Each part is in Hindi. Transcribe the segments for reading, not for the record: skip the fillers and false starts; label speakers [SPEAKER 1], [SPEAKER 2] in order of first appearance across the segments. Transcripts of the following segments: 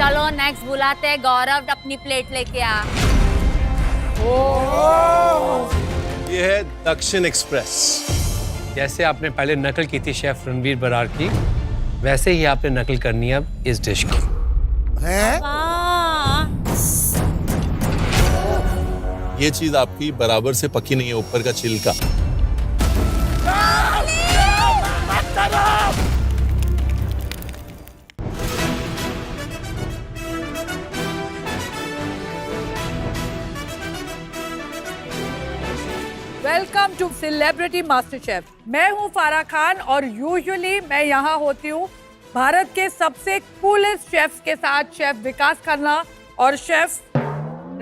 [SPEAKER 1] चलो नेक्स्ट बुलाते हैं गौरव, अपनी प्लेट लेके आ।
[SPEAKER 2] ये है दक्षिण एक्सप्रेस।
[SPEAKER 3] जैसे आपने पहले नकल की थी शेफ रणवीर बरार की, वैसे ही आपने नकल करनी है अब इस डिश की।
[SPEAKER 2] ये चीज आपकी बराबर से पकी नहीं है, ऊपर का छिलका।
[SPEAKER 4] Welcome to celebrity master chef. मैं हूं फारा खान और यूजुअली मैं यहाँ होती हूँ भारत के सबसे कूलेस्ट शेफ्स के साथ, शेफ विकास खन्ना और शेफ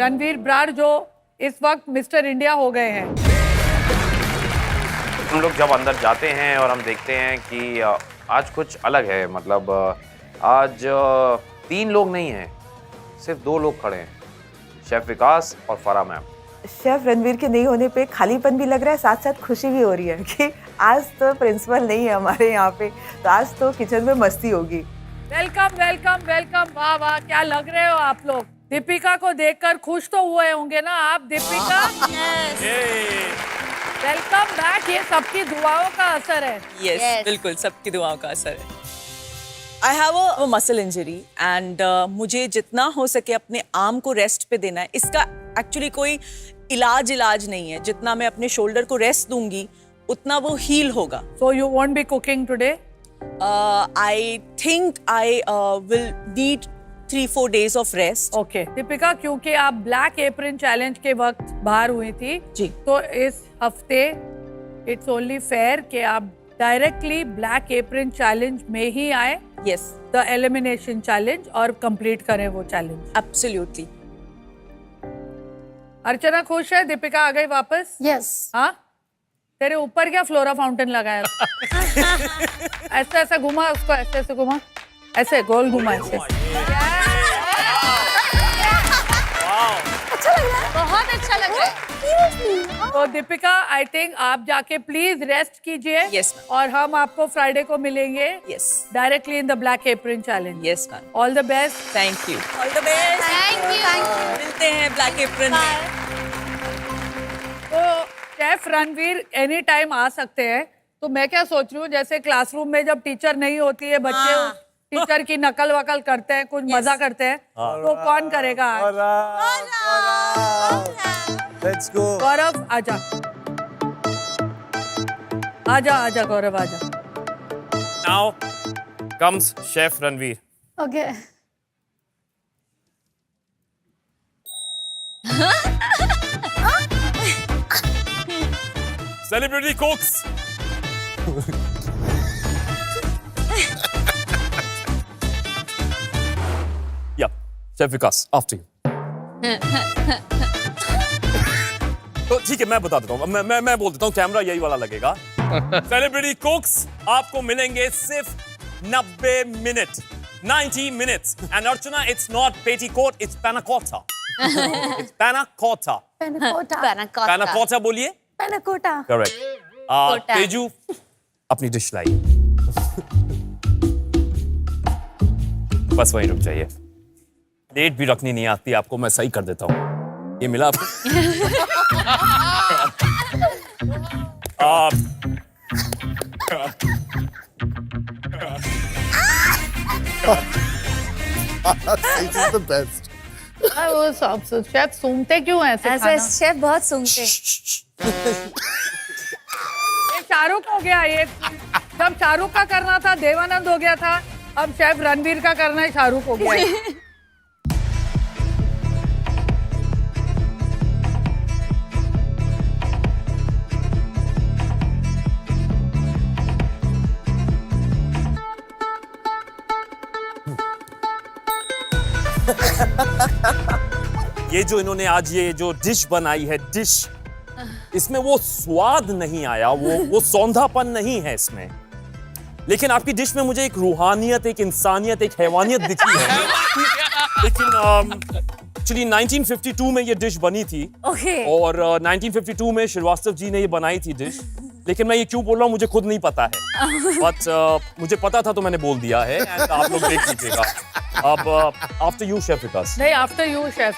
[SPEAKER 4] रणवीर बरार, जो इस वक्त मिस्टर इंडिया हो गए हैं।
[SPEAKER 5] हम लोग जब अंदर जाते हैं और हम देखते हैं कि आज कुछ अलग है, मतलब आज 3 लोग नहीं हैं, सिर्फ 2 लोग खड़े हैं, शेफ विकास और फारा मैम।
[SPEAKER 6] शेफ रणवीर के नहीं होने पे खालीपन भी लग रहा है, साथ साथ खुशी भी हो रही है कि आज तो प्रिंसिपल नहीं है हमारे यहाँ पे, तो आज तो किचन में मस्ती होगी।
[SPEAKER 4] Welcome welcome welcome. वाह वाह, क्या लग रहे हो आप लोग। दीपिका को देखकर खुश तो हुए होंगे ना आप। Deepika welcome back. ये सबकी दुआओं का असर है।
[SPEAKER 7] Yes, बिल्कुल सबकी दुआओं का असर है। I have a muscle injury and मुझे जितना हो सके अपने आर्म को रेस्ट पे देना है। इसका एक्चुअली कोई इलाज नहीं है। जितना मैं अपने शोल्डर को रेस्ट दूंगी उतना वो हील होगा।
[SPEAKER 4] So you won't be cooking today?
[SPEAKER 7] I think I will need 3-4 days of rest.
[SPEAKER 4] Okay. Deepika, क्योंकि आप ब्लैक एप्रन चैलेंज के वक्त बाहर हुई थी
[SPEAKER 7] जी,
[SPEAKER 4] तो इस हफ्ते इट्स ओनली फेयर कि आप डायरेक्टली ब्लैक एप्रन चैलेंज में ही आए।
[SPEAKER 7] Yes,
[SPEAKER 4] द एलिमिनेशन चैलेंज, और कंप्लीट करें वो चैलेंज।
[SPEAKER 7] absolutely.
[SPEAKER 4] अर्चना खुश है? दीपिका आ गई वापस?
[SPEAKER 1] यस।
[SPEAKER 4] हाँ, तेरे ऊपर क्या फ्लोरा फाउंटेन लगाया? ऐसे ऐसे घुमा उसको, ऐसे ऐसे घुमा, ऐसे गोल घुमा, ऐसे।
[SPEAKER 1] बहुत अच्छा लग रहा है।
[SPEAKER 4] तो दीपिका, आई थिंक आप जाके प्लीज रेस्ट कीजिए।
[SPEAKER 7] Yes,
[SPEAKER 4] और हम आपको फ्राइडे को मिलेंगे
[SPEAKER 7] Yes,
[SPEAKER 4] directly in the black apron challenge.
[SPEAKER 7] yes, ma'am.
[SPEAKER 4] All the best.
[SPEAKER 7] Thank you. All the best.
[SPEAKER 1] Thank you.
[SPEAKER 7] मिलते हैं ब्लैक एप्रन में।
[SPEAKER 4] तो शेफ रणवीर एनी टाइम आ सकते हैं। तो मैं क्या सोच रही हूँ, जैसे क्लासरूम में जब टीचर नहीं होती है, बच्चे टीचर की नकल वकल करते हैं, कुछ मजा करते हैं, तो कौन करेगा आज?
[SPEAKER 2] Let's go.
[SPEAKER 4] गौरव आजा, आजा आजा गौरव आजा।
[SPEAKER 5] Now comes Chef Ranveer.
[SPEAKER 1] Okay.
[SPEAKER 5] Celebrity cooks. Yeah, Chef Vikas, after you. तो ठीक है, मैं बता देता हूँ, मैं बोल देता हूँ, कैमरा यही वाला लगेगा। सेलिब्रिटी कुक्स आपको मिलेंगे सिर्फ 90 minute, 90 minutes. And Archana, it's not petticoat, it's panna cotta. It's panna cotta. Panna cotta बोलिए। Correct. तेजू, अपनी डिश लाइए। बस वहीं रुक जाइए। डेट भी रखनी नहीं आती आपको, मैं सही कर देता हूँ। ये मिला आपको?
[SPEAKER 2] This is the best.
[SPEAKER 4] वो सब शेफ सूंघते क्यों हैं ऐसे?
[SPEAKER 1] शेफ बहुत सूंघते।
[SPEAKER 4] शाहरुख हो गया ये। जब शाहरुख का करना था देवानंद हो गया था, अब शेफ रणवीर का करना है शाहरुख हो गया है।
[SPEAKER 5] ये जो इन्होंने आज ये जो डिश बनाई है, डिश, इसमें वो स्वाद नहीं आया, वो सौंधापन नहीं है इसमें। लेकिन आपकी डिश में मुझे एक रूहानियत, एक इंसानियत, एक हैवानियत दिखी है। लेकिन एक्चुअली 1952 में ये डिश बनी थी। और 1952 में श्रीवास्तव जी ने ये बनाई थी डिश। लेकिन मैं ये क्यों बोल रहा हूँ मुझे खुद नहीं पता है, बट मुझे पता था तो मैंने बोल दिया है। आप लोग देख लीजिएगा। अब आफ्टर यू शेफ विकास।
[SPEAKER 4] नहीं, आफ्टर यू शेफ।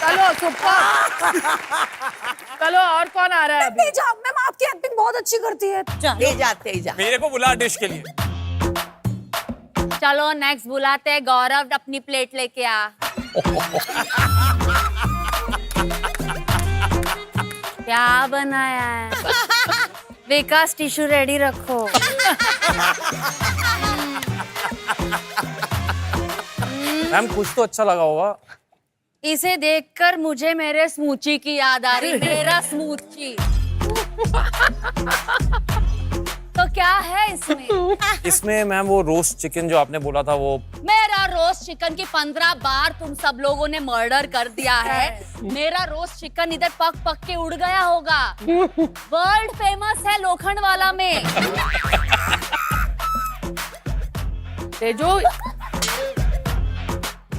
[SPEAKER 4] चलो सुपर। चलो और कौन आ रहा है अभी?
[SPEAKER 6] तेजा, मैम आपकी एक्टिंग बहुत अच्छी करती है। तेजा।
[SPEAKER 5] मेरे को बुला डिश के लिए।
[SPEAKER 1] चलो नेक्स्ट बुलाते हैं गौरव, अपनी प्लेट लेके आ। क्या बनाया है? विकास टिश्यू रेडी रखो।
[SPEAKER 5] मैम कुछ तो अच्छा लगा होगा।
[SPEAKER 1] इसे देखकर मुझे मेरे स्मूची की याद आ रही। मेरा स्मूची। तो क्या है इसमें?
[SPEAKER 5] इसमें मैम वो रोस्ट चिकन जो आपने बोला था वो।
[SPEAKER 1] मेरा रोस्ट चिकन की 15 बार तुम सब लोगों ने मर्डर कर दिया है। मेरा रोस्ट चिकन इधर पक पक के उड़ गया होगा। वर्ल्ड फेमस है लोखंडवाला में।
[SPEAKER 4] तेजो,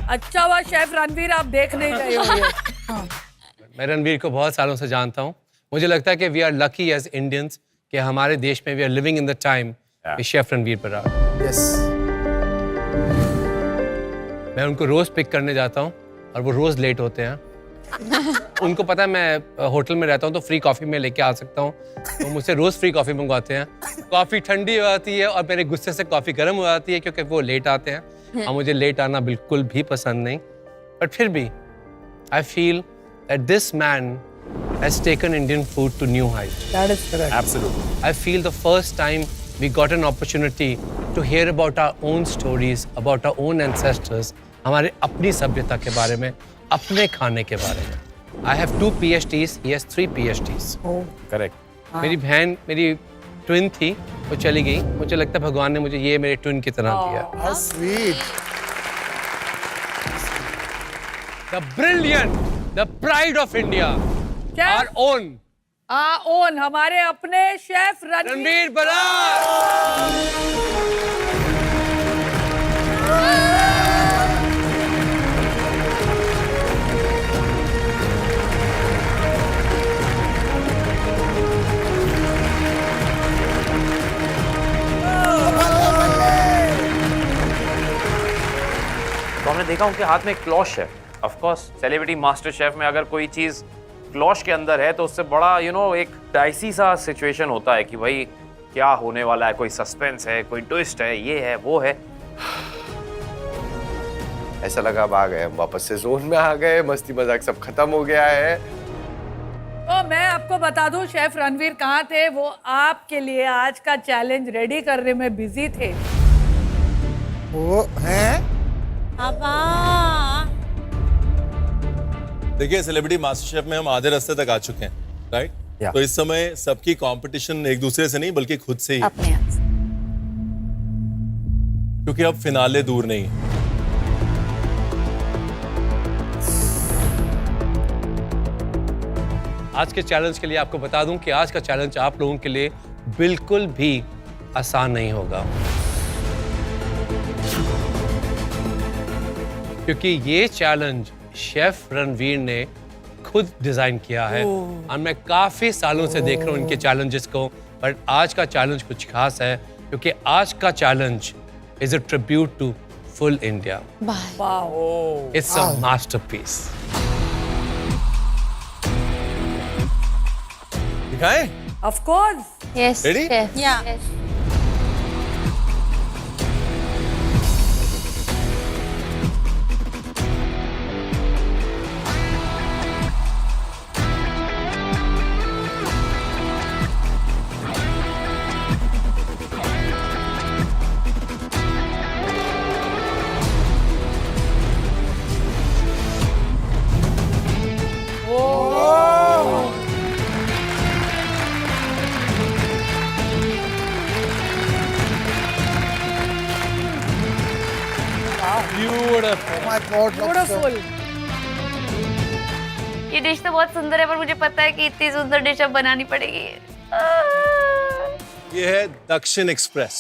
[SPEAKER 4] अच्छा हुआ शेफ रणवीर आप देख नहीं रहे हो ये।
[SPEAKER 3] मैं रणवीर को बहुत सालों से जानता हूँ। मुझे लगता है कि we are lucky as Indians कि हमारे देश में we are living in the time chef Ranveer Brar. मैं उनको रोज पिक करने जाता हूँ और वो रोज लेट होते हैं। उनको पता है मैं होटल में रहता हूँ तो फ्री कॉफी में लेके आ सकता हूँ, तो मुझसे रोज फ्री कॉफी मंगवाते हैं। कॉफी ठंडी हो जाती है और मेरे गुस्से से कॉफी गर्म हो जाती है क्योंकि वो लेट आते हैं और मुझे लेट आना बिल्कुल भी पसंद नहीं। बट फिर भी I feel that this man has taken Indian food to new heights.
[SPEAKER 4] That is correct.
[SPEAKER 5] Absolutely.
[SPEAKER 3] I feel the first time we got an opportunity to hear about our own stories, about our own ancestors, हमारे अपनी सभ्यता के बारे में, अपने खाने के बारे में। I have 2 PhDs, he has 3 PhDs.
[SPEAKER 5] Correct.
[SPEAKER 3] मेरी बहन मेरी ट्विन थी, वो चली गई। मुझे लगता है भगवान ने मुझे ये मेरे ट्विन की तरह दिया।
[SPEAKER 8] How sweet.
[SPEAKER 3] The brilliant, the pride of India. Our own
[SPEAKER 4] own हमारे अपने शेफ
[SPEAKER 3] रणवीर बरार।
[SPEAKER 9] तो हमने देखा उनके हाथ में क्लॉश है। Of course celebrity master chef में अगर कोई चीज क्लॉश के अंदर है तो उससे बड़ा एक डाइसी सा सिचुएशन होता है कि भाई क्या होने वाला है, कोई सस्पेंस है, कोई ट्विस्ट है, ये है वो है।
[SPEAKER 8] ऐसा लगा अब आ गए हम, वापस से जोन में आ गए, मस्ती मजाक सब खत्म हो गया है।
[SPEAKER 4] तो मैं आपको बता दूं शेफ रणवीर कहाँ थे। वो आपके लिए आज का चैलेंज रेडी करने में बिजी थे।
[SPEAKER 8] वो हैं?
[SPEAKER 2] देखिए सेलिब्रिटी मास्टर शेफ में हम आधे रास्ते तक आ चुके हैं, राइट?
[SPEAKER 5] Yeah.
[SPEAKER 2] तो इस समय सबकी कंपटीशन एक दूसरे से नहीं बल्कि खुद से ही,
[SPEAKER 1] अपने आप से।
[SPEAKER 2] क्योंकि अब फिनाले दूर नहीं है।
[SPEAKER 3] आज के चैलेंज के लिए आपको बता दूं कि आज का चैलेंज आप लोगों के लिए बिल्कुल भी आसान नहीं होगा, क्योंकि ये चैलेंज शेफ रणवीर ने खुद डिजाइन किया है और मैं काफी सालों से देख रहा हूँ इनके चैलेंजेस को। बट आज का चैलेंज कुछ खास है क्योंकि आज का challenge is a tribute to full India. It's a masterpiece.
[SPEAKER 2] दिखाएं?
[SPEAKER 4] Of course.
[SPEAKER 1] Yes,
[SPEAKER 2] Ready?
[SPEAKER 1] chef.
[SPEAKER 7] Yeah.
[SPEAKER 1] Yes.
[SPEAKER 8] My God,
[SPEAKER 4] beautiful.
[SPEAKER 1] ये डिश तो बहुत सुंदर है पर मुझे पता है कि इतनी सुंदर डिश अब बनानी पड़ेगी।
[SPEAKER 2] ये है दक्षिण express.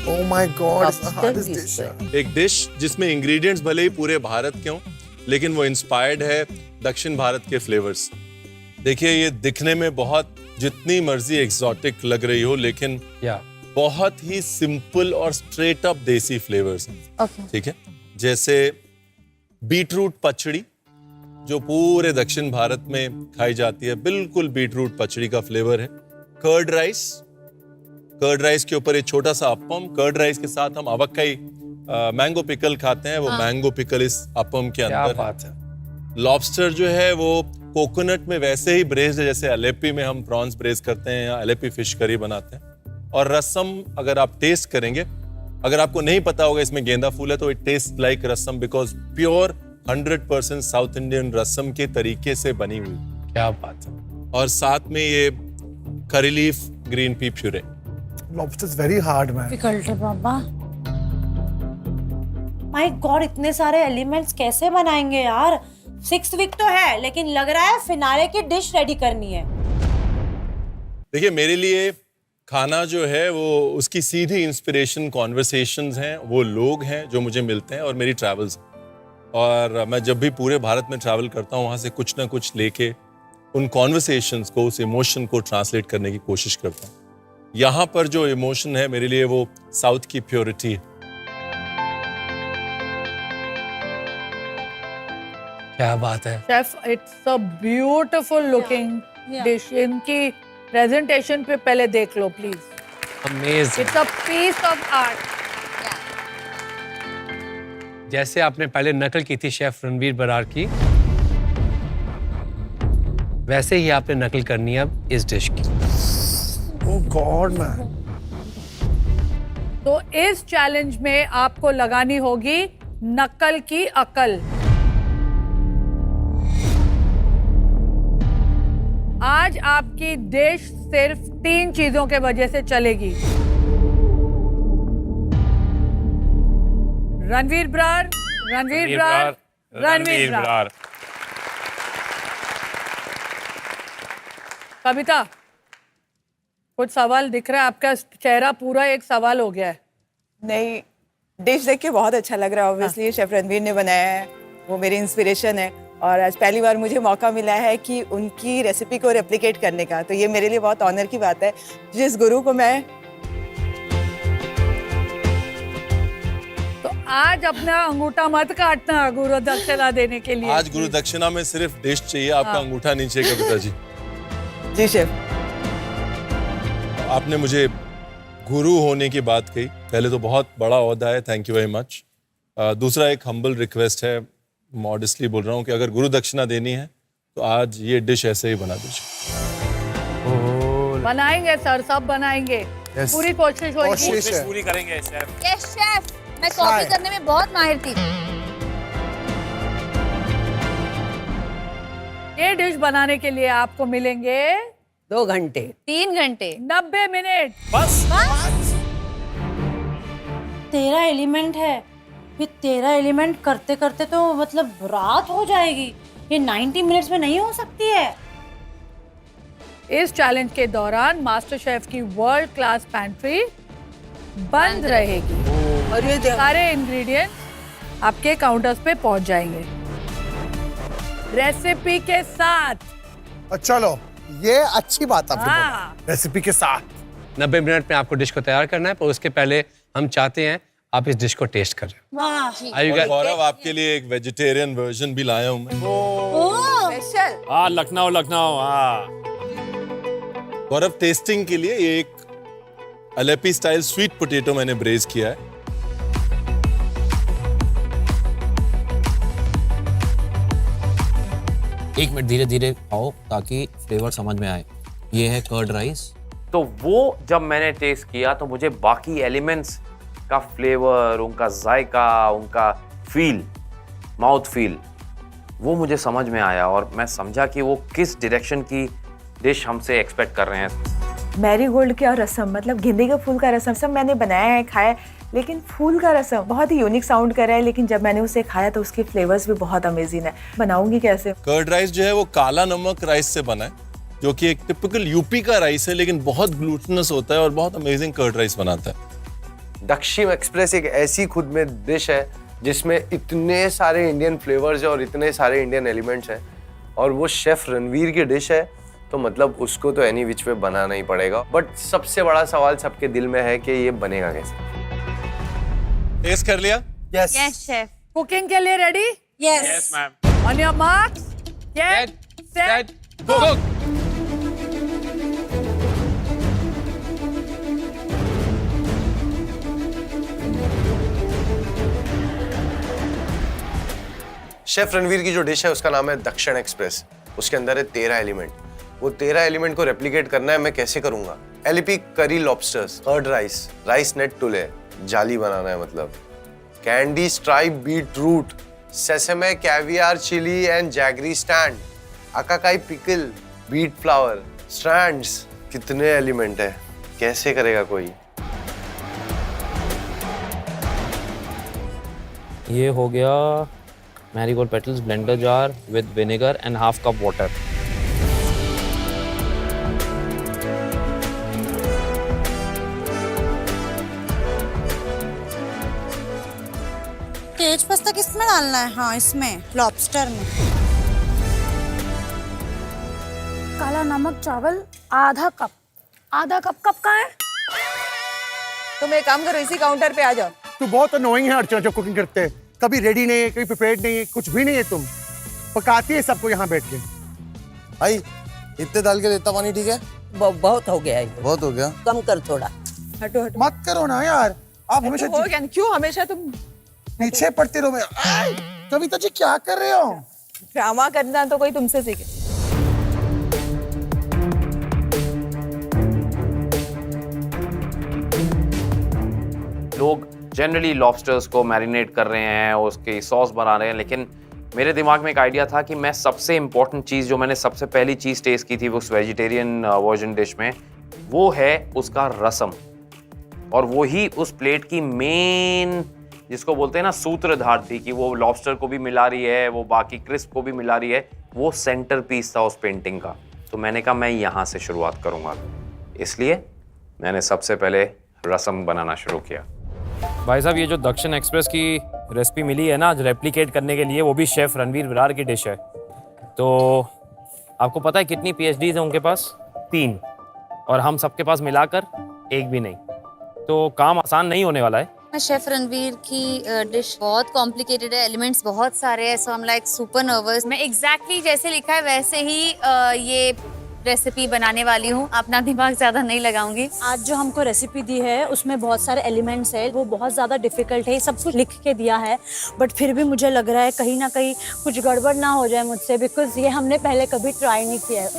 [SPEAKER 8] Oh my God, it's the hardest dish.
[SPEAKER 2] एक डिश जिसमें इंग्रेडिएंट्स भले ही पूरे भारत के हों, लेकिन वो इंस्पायर्ड है दक्षिण भारत के फ्लेवर्स। देखिए ये दिखने में बहुत जितनी मर्जी एक्सोटिक लग रही हो, लेकिन
[SPEAKER 3] या
[SPEAKER 2] बहुत ही सिंपल और स्ट्रेट अप देसी फ्लेवर्स हैं।
[SPEAKER 1] ओके
[SPEAKER 2] ठीक है, जैसे बीटरूट पचड़ी जो पूरे दक्षिण भारत में खाई जाती है, बिल्कुल बीटरूट पचड़ी का फ्लेवर है। कर्ड राइस के ऊपर एक छोटा सा अप्पम, कर्ड राइस के साथ हम अवक्काई मैंगो पिकल खाते हैं, वो मैंगो पिकल इस अप्पम के
[SPEAKER 3] क्या
[SPEAKER 2] अंदर
[SPEAKER 3] बात है।
[SPEAKER 2] लॉबस्टर जो है वो कोकोनट में वैसे ही ब्रेस्ड है जैसे अलेपी में हम प्रॉन्स ब्रेज करते हैं या अलेपी फिश करी बनाते हैं। और रसम अगर आप टेस्ट करेंगे, अगर आपको नहीं पता होगा इसमें गेंदा फूल है, तो it taste like rasam because pure 100% South Indian rasam के तरीके से बनी हुई।
[SPEAKER 3] क्या बात है।
[SPEAKER 2] और साथ में ये करी leaf green pea puree.
[SPEAKER 10] Lobster is very hard, man.
[SPEAKER 1] Difficult है बाबा।
[SPEAKER 11] माय गॉड, इतने सारे एलिमेंट्स कैसे बनाएंगे यार। 6th वीक तो है, लेकिन लग रहा है फिनाले की डिश रेडी करनी है।
[SPEAKER 2] देखिए मेरे लिए खाना जो है वो उसकी सीधी इंस्पिरेशन कॉन्वर्सेशंस हैं, वो लोग हैं जो मुझे मिलते हैं और मेरी ट्रैवल्स। और मैं जब भी पूरे भारत में ट्रैवल करता हूँ वहाँ से कुछ ना कुछ लेके उन कॉन्वर्सेशंस को, उस इमोशन को ट्रांसलेट करने की कोशिश करता हूँ। यहाँ पर जो इमोशन है मेरे लिए वो साउथ की प्योरिटी है।
[SPEAKER 3] क्या बात है।
[SPEAKER 4] Chef, it's a beautiful looking dish. इनकी प्रेजेंटेशन पे पहले देख लो please.
[SPEAKER 3] Amazing.
[SPEAKER 4] It's a piece of art.
[SPEAKER 3] जैसे आपने पहले नकल की थी शेफ रणवीर बरार की, वैसे ही आपने नकल करनी है अब इस डिश की।
[SPEAKER 10] Oh God, man.
[SPEAKER 4] तो इस चैलेंज में आपको लगानी होगी नकल की अकल। आज आपकी डिश सिर्फ 3 चीजों के वजह से चलेगी। रणवीर ब्रार, रणवीर ब्रार, रणवीर ब्रार। कविता, कुछ सवाल दिख रहा है? आपका चेहरा पूरा एक सवाल हो गया है।
[SPEAKER 6] नहीं, डिश देख के बहुत अच्छा लग रहा है। ऑब्वियसली शेफ रणवीर ने बनाया है, वो मेरी इंस्पिरेशन है और आज पहली बार मुझे मौका मिला है कि उनकी रेसिपी को रेप्लिकेट करने का, तो ये मेरे लिए बहुत ऑनर की बात है। जिस गुरु को मैं
[SPEAKER 4] तो आज अपना अंगूठा मत काटना गुरु दक्षिणा देने के लिए।
[SPEAKER 2] आज गुरु दक्षिणा में सिर्फ डिश चाहिए, आपका अंगूठा नहीं चाहिए कविता जी।
[SPEAKER 6] जी शेफ।
[SPEAKER 2] आपने मुझे गुरु होने की बात कही, पहले तो बहुत बड़ा ओहदा है, थैंक यू वेरी मच। दूसरा एक हम्बल रिक्वेस्ट है, मॉडेस्टली बोल रहा हूँ कि अगर गुरु दक्षिणा देनी है तो आज ये डिश ऐसे ही बना दीजिए।
[SPEAKER 4] बनाएंगे सर, सब बनाएंगे।
[SPEAKER 10] Yes.
[SPEAKER 4] पूरी कोशिश होगी।
[SPEAKER 10] कोशिश है।
[SPEAKER 5] पूरी करेंगे शेफ।
[SPEAKER 1] यस शेफ, मैं कॉफी करने में बहुत माहिर थी।
[SPEAKER 4] ये डिश बनाने के लिए आपको मिलेंगे
[SPEAKER 12] 2 घंटे,
[SPEAKER 1] 3 घंटे,
[SPEAKER 4] 90 मिनट।
[SPEAKER 5] बस
[SPEAKER 11] 13 एलिमेंट है, फिर 13 एलिमेंट करते करते तो मतलब रात हो जाएगी। ये 90 मिनट्स में नहीं हो सकती है।
[SPEAKER 4] इस चैलेंज के दौरान मास्टर शेफ की वर्ल्ड क्लास पैंट्री बंद रहेगी और ये सारे इंग्रेडिएंट्स आपके काउंटर्स पे पहुंच जाएंगे रेसिपी के साथ।
[SPEAKER 10] चलो, ये अच्छी बात आपने बोला।
[SPEAKER 4] हाँ।
[SPEAKER 10] रेसिपी के साथ
[SPEAKER 3] 90 मिनट में आपको डिश को तैयार करना है, पर उसके पहले हम चाहते हैं आप इस डिश को टेस्ट करें। Are you
[SPEAKER 2] और
[SPEAKER 3] guys-
[SPEAKER 2] गौरव आपके लिए एक वेजिटेरियन वर्जन भी लाया हूँ मैं।
[SPEAKER 6] स्पेशल।
[SPEAKER 5] हाँ, लखनऊ हाँ।
[SPEAKER 2] गौरव टेस्टिंग के लिए ये एक अलेपी स्टाइल स्वीट पोटैटो मैंने ब्रेज किया है।
[SPEAKER 13] एक मिनट धीरे धीरे खाओ ताकि फ्लेवर समझ में आए। ये है कर्ड राइस।
[SPEAKER 9] तो वो जब मैंने टेस्ट किया तो मुझे बाकी एलिमेंट्स का फ्लेवर, उनका जायका, उनका फील, माउथ फील, वो मुझे समझ में आया और मैं समझा कि वो किस डायरेक्शन की डिश हमसे एक्सपेक्ट कर रहे हैं।
[SPEAKER 6] मैरीगोल्ड का रसम, मतलब गेंदे का फूल का रसम, सब मैंने बनाया है, खाया है, लेकिन फूल का रसम बहुत ही यूनिक साउंड कर रहा है। लेकिन जब मैंने उसे खाया तो उसके फ्लेवर्स भी बहुत अमेजिंग है। बनाऊंगी कैसे?
[SPEAKER 2] कर्ड राइस जो है वो काला नमक राइस से बना है, जो कि एक टिपिकल यूपी का राइस है, लेकिन बहुत ग्लूटेनस होता है और बहुत अमेजिंग कर्ड राइस बनाता है।
[SPEAKER 8] दक्षिण एक्सप्रेस एक ऐसी खुद में डिश है जिसमें इतने सारे इंडियन फ्लेवर्स हैं और इतने सारे इंडियन एलिमेंट्स हैं और वो शेफ रणवीर की डिश है, तो मतलब उसको तो एनी विच वे बनाना ही पड़ेगा। बट सबसे बड़ा सवाल सबके दिल में है कि ये बनेगा कैसे।
[SPEAKER 2] टेस्ट कर लिया?
[SPEAKER 10] Yes
[SPEAKER 1] yes chef.
[SPEAKER 4] कुकिंग के लिए ready?
[SPEAKER 11] Yes
[SPEAKER 9] ma'am.
[SPEAKER 4] On your marks, get set,
[SPEAKER 3] cook.
[SPEAKER 8] Chef Ranveer की जो डिश है उसका नाम है दक्षिण एक्सप्रेस। उसके अंदर है 13 एलिमेंट। वो 13 एलिमेंट को रेप्लिकेट करना है, मैं कैसे करूंगा? Alleppey curry lobsters, curd rice, rice net tuile, जाली बनाना है मतलब, candy stripe beetroot, sesame caviar chilli and jaggery stand, अकाकाई पिकल, बीट फ्लावर, स्ट्रैंड्स। कितने एलिमेंट है, कैसे करेगा कोई?
[SPEAKER 13] ये हो गया marigold petals, blender jar with vinegar and half cup water.
[SPEAKER 11] तेज पत्ता किसमें डालना है? हाँ इसमें, लॉबस्टर में। काला नमक चावल आधा कप। आधा कप कप का है?
[SPEAKER 6] तुम एक काम करो, इसी काउंटर पे आ जाओ।
[SPEAKER 10] तू बहुत अनोइंग है अर्चना जो कुकिंग करते हैं। कभी रेडी नहीं है, कभी प्रिपेयर्ड नहीं है, कुछ भी नहीं है। तुम पकाती है सबको यहाँ बैठ के।
[SPEAKER 12] भाई इतने डाल के देता पानी, ठीक है?
[SPEAKER 7] बहुत हो गया ये,
[SPEAKER 12] बहुत हो गया,
[SPEAKER 7] कम कर थोड़ा।
[SPEAKER 6] हटो हटो।
[SPEAKER 10] मत करो ना यार, आप हमेशा
[SPEAKER 6] हो गया, क्यों हमेशा तुम
[SPEAKER 10] पीछे पड़ते रहो। कविता जी क्या कर रहे हो?
[SPEAKER 6] ड्रामा करना तो कोई तुमसे सीखे।
[SPEAKER 9] लोग जनरली लॉबस्टर्स को मैरिनेट कर रहे हैं, उसकी सॉस बना रहे हैं, लेकिन मेरे दिमाग में एक आइडिया था कि मैं सबसे इम्पोर्टेंट चीज़ जो मैंने सबसे पहली चीज़ टेस्ट की थी वो उस वेजिटेरियन वर्जन डिश में, वो है उसका रसम। और वो ही उस प्लेट की मेन, जिसको बोलते हैं ना सूत्रधार थी, कि वो लॉबस्टर को भी मिला रही है, वो बाकी क्रिस्प को भी मिला रही है, वो सेंटर पीस था उस पेंटिंग का। तो मैंने कहा मैं यहाँ से शुरुआत करूँगा, इसलिए मैंने सबसे पहले रसम बनाना शुरू किया।
[SPEAKER 5] भाई साहब, ये जो दक्षिण एक्सप्रेस की रेसिपी मिली है ना रेप्लिकेट करने के लिए, वो भी शेफ रणवीर विरार की डिश है। तो आपको पता है कितनी PhDs हैं उनके पास? 3, और हम सबके पास मिलाकर एक भी नहीं। तो काम आसान नहीं होने वाला है।
[SPEAKER 1] शेफ रणवीर की डिश बहुत कॉम्प्लिकेटेड है, एलिमेंट्स बहुत सारे हैं, so I am like super nervous. मैं एग्जैक्टली जैसे लिखा है वैसे ही ये रेसिपी बनाने वाली हूँ, अपना दिमाग ज्यादा नहीं लगाऊंगी।
[SPEAKER 11] आज जो हमको रेसिपी दी है उसमें बहुत सारे एलिमेंट्स है, वो बहुत ज़्यादा डिफिकल्ट है, सब कुछ लिख के दिया है, बट फिर भी मुझे लग रहा है कहीं ना कहीं कुछ गड़बड़ ना हो जाए मुझसे, बिकॉज ये हमने पहले कभी ट्राई नहीं किया है।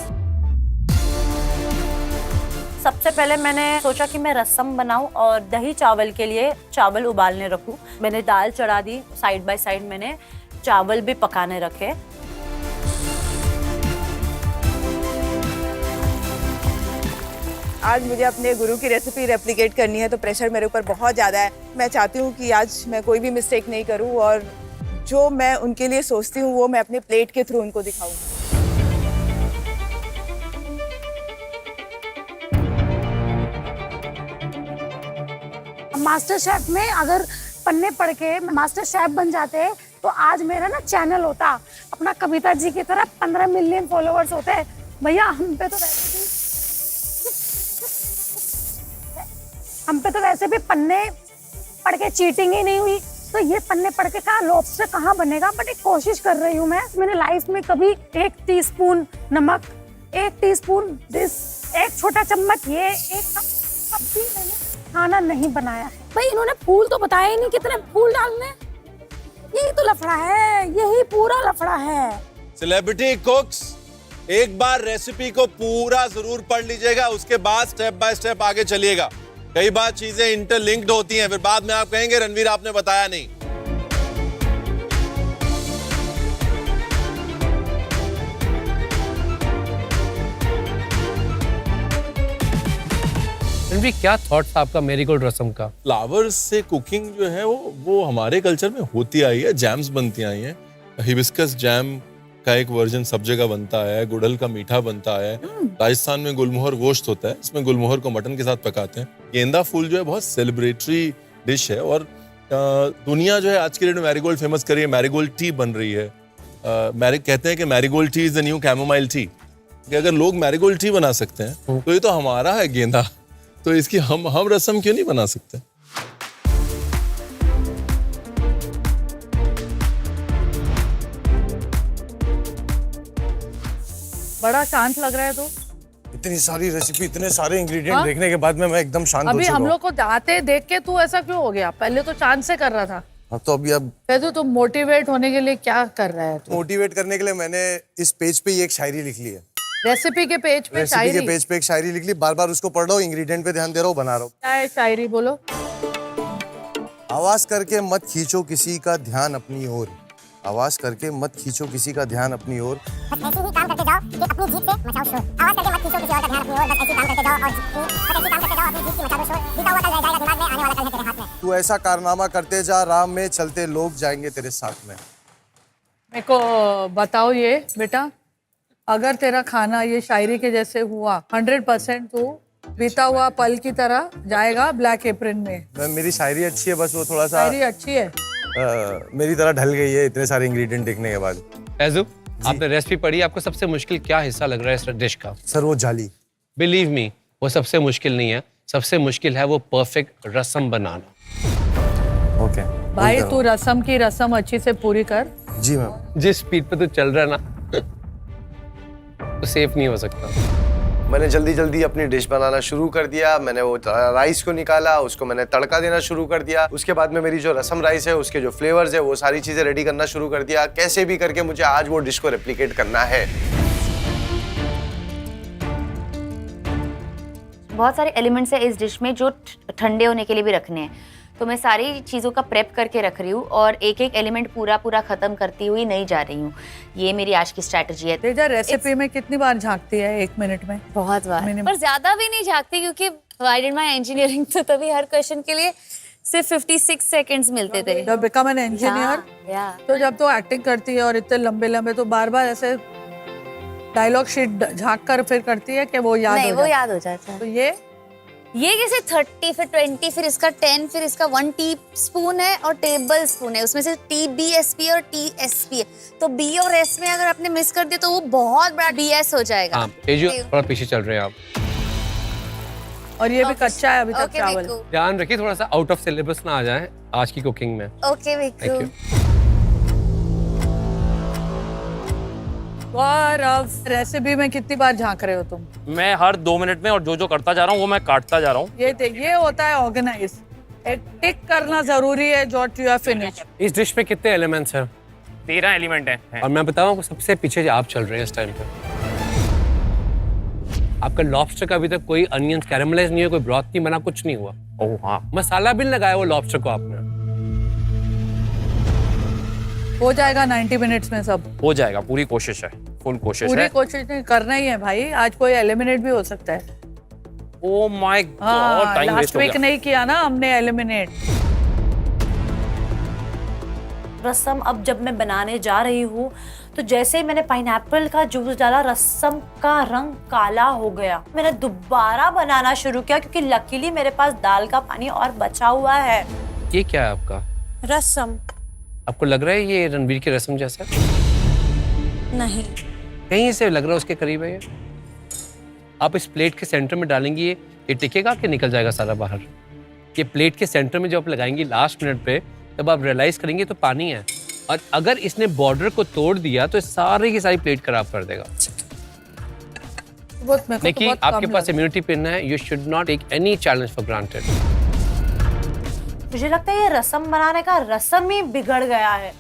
[SPEAKER 11] सबसे पहले मैंने सोचा कि मैं रसम बनाऊं और दही चावल के लिए चावल उबालने रखूं। मैंने दाल चढ़ा दी, साइड बाय साइड मैंने चावल भी पकाने रखे।
[SPEAKER 6] आज मुझे अपने गुरु की रेसिपी रेप्लिकेट करनी है, तो प्रेशर मेरे ऊपर बहुत ज़्यादा है। मैं चाहती हूँ कि आज मैं कोई भी मिस्टेक नहीं करूँ, और जो मैं उनके लिए सोचती हूँ वो मैं अपने प्लेट के थ्रू उनको दिखाऊँ।
[SPEAKER 11] मास्टर शेफ में अगर पन्ने पढ़ के मास्टर शेफ बन जाते तो आज मेरा ना चैनल होता, अपना कविता जी की तरह 15 मिलियन फॉलोअर्स होते। भैया हम पे तो वैसे भी पन्ने पढ़ के चीटिंग ही नहीं हुई, तो ये पन्ने पढ़ के कहाँ लॉबस्टर कहाँ बनेगा, बट एक कोशिश कर रही हूँ मैं। मैंने लाइफ में कभी 1 टीस्पून नमक, 1 टीस्पून दिस, 1 छोटा चम्मच ये, 1 कप भी मैंने खाना नहीं बनाया है। भाई इन्होंने फूल तो बताया ही नहीं कितने फूल डालने, यही तो लफड़ा है, यही पूरा लफड़ा है।
[SPEAKER 2] सेलिब्रिटी कुक्स, एक बार रेसिपी को पूरा जरूर पढ़ लीजिएगा, उसके बाद स्टेप बाय स्टेप आगे चलिएगा। कई बार चीजें इंटरलिंक्ड होती हैं, फिर बाद में आप कहेंगे रणवीर आपने बताया नहीं।
[SPEAKER 3] रणवीर क्या थॉट्स आपका मेरीगोल्ड रसम का?
[SPEAKER 2] फ्लावर्स से कुकिंग जो है वो हमारे कल्चर में होती आई है, जैम्स बनती आई हैं। हिबिस्कस जैम का एक वर्जन सब जगह बनता है, गुड़हल का मीठा बनता है, राजस्थान में गुलमोहर गोश्त होता है, इसमें गुलमोहर को मटन के साथ पकाते हैं। गेंदा फूल जो है बहुत सेलिब्रेटरी डिश है, और दुनिया जो है आज के डेट में मैरीगोल्ड फेमस कर रही है, मैरीगोल्ड टी बन रही है। कहते हैं कि marigold T is the new chamomile tea, कि अगर लोग मैरीगोल्ड टी बना सकते हैं तो ये तो हमारा है गेंदा, तो इसकी हम रसम क्यों नहीं बना सकते?
[SPEAKER 4] बड़ा शांत लग रहा है तो।
[SPEAKER 12] इतनी सारी रेसिपी, इतने सारे इंग्रेडिएंट देखने के बाद में मैं एकदम शांत हो
[SPEAKER 4] अभी
[SPEAKER 12] चुका
[SPEAKER 4] हम
[SPEAKER 12] हूँ।
[SPEAKER 4] लोग को आते देख के तू ऐसा क्यों हो गया? पहले तो शांत से कर रहा था।
[SPEAKER 12] हाँ, तो अभी अब
[SPEAKER 4] फिर तो मोटिवेट होने के लिए क्या कर रहा है तू?
[SPEAKER 12] मोटिवेट करने के लिए मैंने इस पेज पे ही एक शायरी लिख ली है।
[SPEAKER 4] रेसिपी के पेज पे
[SPEAKER 12] रेसिपी
[SPEAKER 4] शायरी?
[SPEAKER 12] के पेज पे एक शायरी लिख ली, बार बार उसको पढ़ रहा हूँ, इंग्रेडिएंट पे ध्यान दे रहा हूँ, बना रहा हूँ।
[SPEAKER 4] क्या है शायरी, बोलो।
[SPEAKER 12] आवाज करके मत खींचो किसी का ध्यान अपनी ओर, आवाज करके मत खींचो किसी का ध्यान अपनी ओर,
[SPEAKER 14] बस ऐसे ही काम करते जाओ कि अपनी जीत पे मचाओ शोर। आवाज करके मत खींचो किसी और का ध्यान अपनी ओर, बस ऐसे ही काम करते जाओ और बस ऐसे ही काम करते जाओ, अपनी जीत की मचा दो शोर। जीता हुआ कल रह जाएगा दिमाग में, आने वाला कल है तेरे हाथ में।
[SPEAKER 12] तू ऐसा कारनामा करते जा, राह में चलते लोग जाएंगे तेरे साथ में।
[SPEAKER 4] मेरे को बताओ ये बेटा, अगर तेरा खाना ये शायरी के जैसे हुआ 100% तो बीता हुआ पल की तरह जाएगा ब्लैक एप्रन में।
[SPEAKER 12] मेरी शायरी अच्छी है, बस वो थोड़ा सा
[SPEAKER 4] शायरी अच्छी है,
[SPEAKER 12] मेरी तरह ढल गई है इतने सारे इंग्रेडिएंट देखने के बाद।
[SPEAKER 3] फैजू, आपने रेसिपी पढ़ी, आपको सबसे मुश्किल क्या हिस्सा लग रहा है इस डिश का?
[SPEAKER 12] सर वो जाली।
[SPEAKER 3] बिलीव मी, वो सबसे मुश्किल नहीं है, सबसे मुश्किल है वो परफेक्ट रसम बनाना।
[SPEAKER 12] ओके
[SPEAKER 4] भाई तू रसम की रसम अच्छी से पूरी कर।
[SPEAKER 12] जी मैम।
[SPEAKER 3] जिस स्पीड पे तू चल रहा है ना तो सेफ नहीं हो सकता।
[SPEAKER 8] मैंने जल्दी जल्दी अपनी डिश बनाना शुरू कर दिया। मैंने वो राइस को निकाला, उसको मैंने तड़का देना शुरू कर दिया। उसके बाद में मेरी जो रसम राइस है उसके जो फ्लेवर्स है वो सारी चीजें रेडी करना शुरू कर दिया। कैसे भी करके मुझे आज वो डिश को रेप्लिकेट करना है।
[SPEAKER 1] बहुत सारे एलिमेंट्स है इस डिश में जो ठंडे होने के लिए भी रखने हैं, तो मैं सारी चीज़ों का प्रेप करके रख रही हूँ और एक एक एलिमेंट पूरा खत्म करती हुई नहीं जा रही हूँ। ये मेरी आज की स्ट्रैटेजी है।
[SPEAKER 4] तेजा रेसिपी में कितनी बार झांकती है 1 मिनट में?
[SPEAKER 1] बहुत बार, पर ज्यादा भी नहीं झांकती क्योंकि आई डिड माय इंजीनियरिंग, तो तभी हर क्वेश्चन के लिए सिर्फ 56 सेकंड्स मिलते थे।
[SPEAKER 4] जब बिकम एन इंजीनियर, तो जब तो एक्टिंग करती है और इतने लंबे लंबे, तो बार बार ऐसे डायलॉग शीट झांक कर फिर करती है कि वो याद
[SPEAKER 1] नहीं, वो याद हो जाता है।
[SPEAKER 4] तो ये
[SPEAKER 1] जैसे 30 फिर 20 फिर इसका 10 फिर इसका 1 टी स्पून है और टेबल स्पून है, उसमें से TBSP और TSP है, तो B और S में अगर आपने मिस कर दिया तो वो बहुत बड़ा DS हो जाएगा।
[SPEAKER 3] हाँ, तेजू थोड़ा पीछे चल रहे हैं आप।
[SPEAKER 4] और ये भी कच्चा है अभी तक चावल।
[SPEAKER 3] ध्यान रखिए थोड़ा सा आउट ऑफ सिलेबस ना आ जाए आज की कुकिंग में।
[SPEAKER 1] ओके विक्रू।
[SPEAKER 4] और अब रेसिपी में कितनी बार झांक रहे हो तुम?
[SPEAKER 5] मैं हर 2 मिनट में और जो करता जा रहा हूँ वो मैं काटता जा रहा हूँ।
[SPEAKER 4] ये होता है ऑर्गेनाइज, एक टिक करना जरूरी है जॉट यू आर फिनिश।
[SPEAKER 3] इस डिश में कितने एलिमेंट्स हैं?
[SPEAKER 5] 13 एलिमेंट हैं।
[SPEAKER 3] और मैं बताऊं आपको सबसे पीछे आप चल रहे हैं इस टाइम पे। आपका लॉबस्टर का अभी तक कोई अनियंस कैरेमलाइज नहीं है, कोई ब्रॉथ नहीं बना, कुछ नहीं हुआ।
[SPEAKER 5] ओह हाँ,
[SPEAKER 3] मसाला भी नहीं लगाया वो लॉबस्टर को आपने।
[SPEAKER 4] हो जाएगा 90 मिनट्स में, सब
[SPEAKER 5] हो जाएगा, पूरी कोशिश है, फुल कोशिश है।
[SPEAKER 4] पूरी कोशिश नहीं करना ही है भाई, आज कोई एलिमिनेट भी हो सकता है।
[SPEAKER 5] Oh my god, time waste
[SPEAKER 4] last
[SPEAKER 5] हो
[SPEAKER 4] वीक
[SPEAKER 5] गया।
[SPEAKER 4] नहीं किया ना हमने एलिमिनेट।
[SPEAKER 15] रसम अब जब मैं बनाने जा रही हूँ तो जैसे ही मैंने पाइनएप्पल का जूस डाला, रसम का रंग काला हो गया। मैंने दोबारा बनाना शुरू किया क्योंकि लकीली मेरे पास दाल का पानी और बचा हुआ है।
[SPEAKER 3] ये क्या है आपका?
[SPEAKER 15] रसम।
[SPEAKER 3] आपको लग रहा है ये रणवीर की रसम जैसा?
[SPEAKER 15] नहीं,
[SPEAKER 3] कहीं से लग रहा है उसके करीब है ये। आप इस प्लेट के सेंटर में डालेंगी, ये टिकेगा कि निकल जाएगा सारा बाहर? ये प्लेट के सेंटर में जब आप लगाएंगी लास्ट मिनट पे, तब आप रियलाइज करेंगे तो पानी है, और अगर इसने बॉर्डर को तोड़ दिया तो सारी की सारी प्लेट खराब कर देगा। देखिए आपके पास इम्यूनिटी पिन है, you should not take any challenge for granted.
[SPEAKER 15] मुझे लगता है ये रसम बनाने का रसम ही बिगड़ गया है।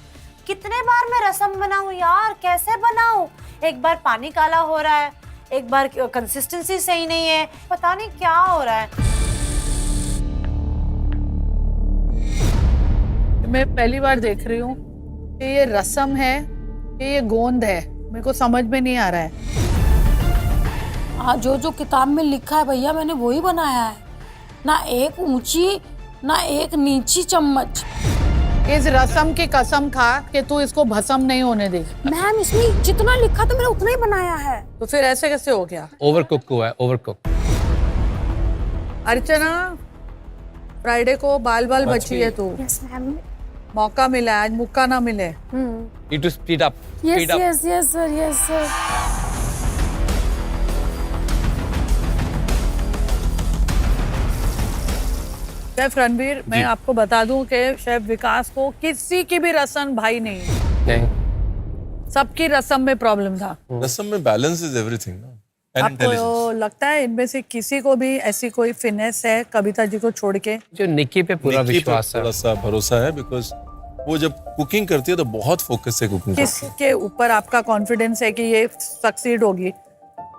[SPEAKER 15] कितने बार मैं रसम बनाऊं यार, कैसे बनाऊं? एक बार पानी काला हो रहा है, एक बार कंसिस्टेंसी सही नहीं है, पता नहीं क्या हो रहा है।
[SPEAKER 4] मैं पहली बार देख रही हूँ कि ये रसम है कि ये गोंद है, मेरे को समझ में नहीं आ रहा है।
[SPEAKER 11] हाँ, जो किताब में लिखा है भैया मैंने वही बनाया है, ना एक ऊंची ना एक नीची चम्मच।
[SPEAKER 4] इस रसम की कसम खा कि तू इसको भस्म नहीं होने दे।
[SPEAKER 11] मैम इसमें जितना लिखा था मैंने उतना ही बनाया है।
[SPEAKER 4] तो फिर ऐसे कैसे हो गया?
[SPEAKER 3] ओवरकुक हुआ है, ओवरकुक।
[SPEAKER 4] अर्चना, फ्राइडे को बाल बची है तू।
[SPEAKER 11] Yes ma'am.
[SPEAKER 4] मौका मिला है, आज मुक्का ना मिले।
[SPEAKER 3] Need to speed up.
[SPEAKER 11] Yes
[SPEAKER 3] Speed up.
[SPEAKER 11] Yes yes sir, yes sir.
[SPEAKER 4] Chef Ranveer, मैं आपको बता दूं कि शेफ विकास को किसी की भी रसम भाई नहीं है,
[SPEAKER 3] नहीं।
[SPEAKER 4] सबकी रसम में प्रॉब्लम था।
[SPEAKER 2] रसम में बैलेंस इज एवरीथिंग ना, एंड
[SPEAKER 4] आपको
[SPEAKER 2] इंटेलिजेंस।
[SPEAKER 4] लगता है इनमें से किसी को भी ऐसी कोई फिनेस है कविता जी को छोड़ के?
[SPEAKER 3] जो निक्की पे पूरा
[SPEAKER 2] निक्की पे
[SPEAKER 3] विश्वास है।
[SPEAKER 2] थोड़ा सा भरोसा है, बिकॉज वो जब कुकिंग करती है तो बहुत फोकस से कुकिंग करती है।
[SPEAKER 4] किसके ऊपर आपका कॉन्फिडेंस है कि ये सक्सीड होगी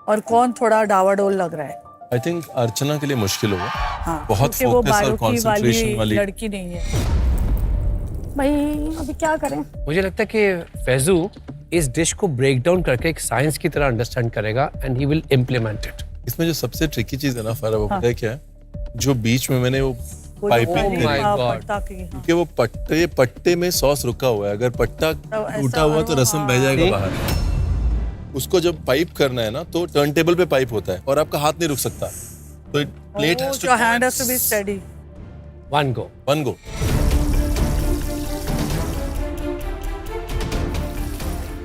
[SPEAKER 4] और कौन थोड़ा डावाडोल लग रहा है?
[SPEAKER 2] आई थिंक अर्चना के लिए मुश्किल होगा।
[SPEAKER 4] हाँ,
[SPEAKER 2] बहुत
[SPEAKER 4] क्योंकि वो
[SPEAKER 2] फोकस और
[SPEAKER 4] बारीकी
[SPEAKER 2] कंसंट्रेशन वाली
[SPEAKER 4] लड़की नहीं है।
[SPEAKER 11] भाई अभी क्या करें?
[SPEAKER 3] मुझे लगता है कि फैजू इस डिश को ब्रेक डाउन करके एक साइंस की तरह अंडरस्टैंड करेगा and he will implement it.
[SPEAKER 2] इसमें जो सबसे ट्रिकी चीज है ना फारा, वो
[SPEAKER 4] हाँ।
[SPEAKER 2] पता है क्या है? जो बीच में मैंने वो पाइपिंग
[SPEAKER 3] Oh my
[SPEAKER 2] करी,
[SPEAKER 3] God.
[SPEAKER 2] क्योंकि वो पट्टे में सॉस रुका हुआ है, अगर पट्टा टूटा हुआ तो रसम बह जाएगा बाहर। उसको जब पाइप करना है ना तो टर्न टेबल पे पाइप होता है और आपका हाथ नहीं रुक सकता, तो plate has to
[SPEAKER 4] your hand has to be steady.
[SPEAKER 3] One go.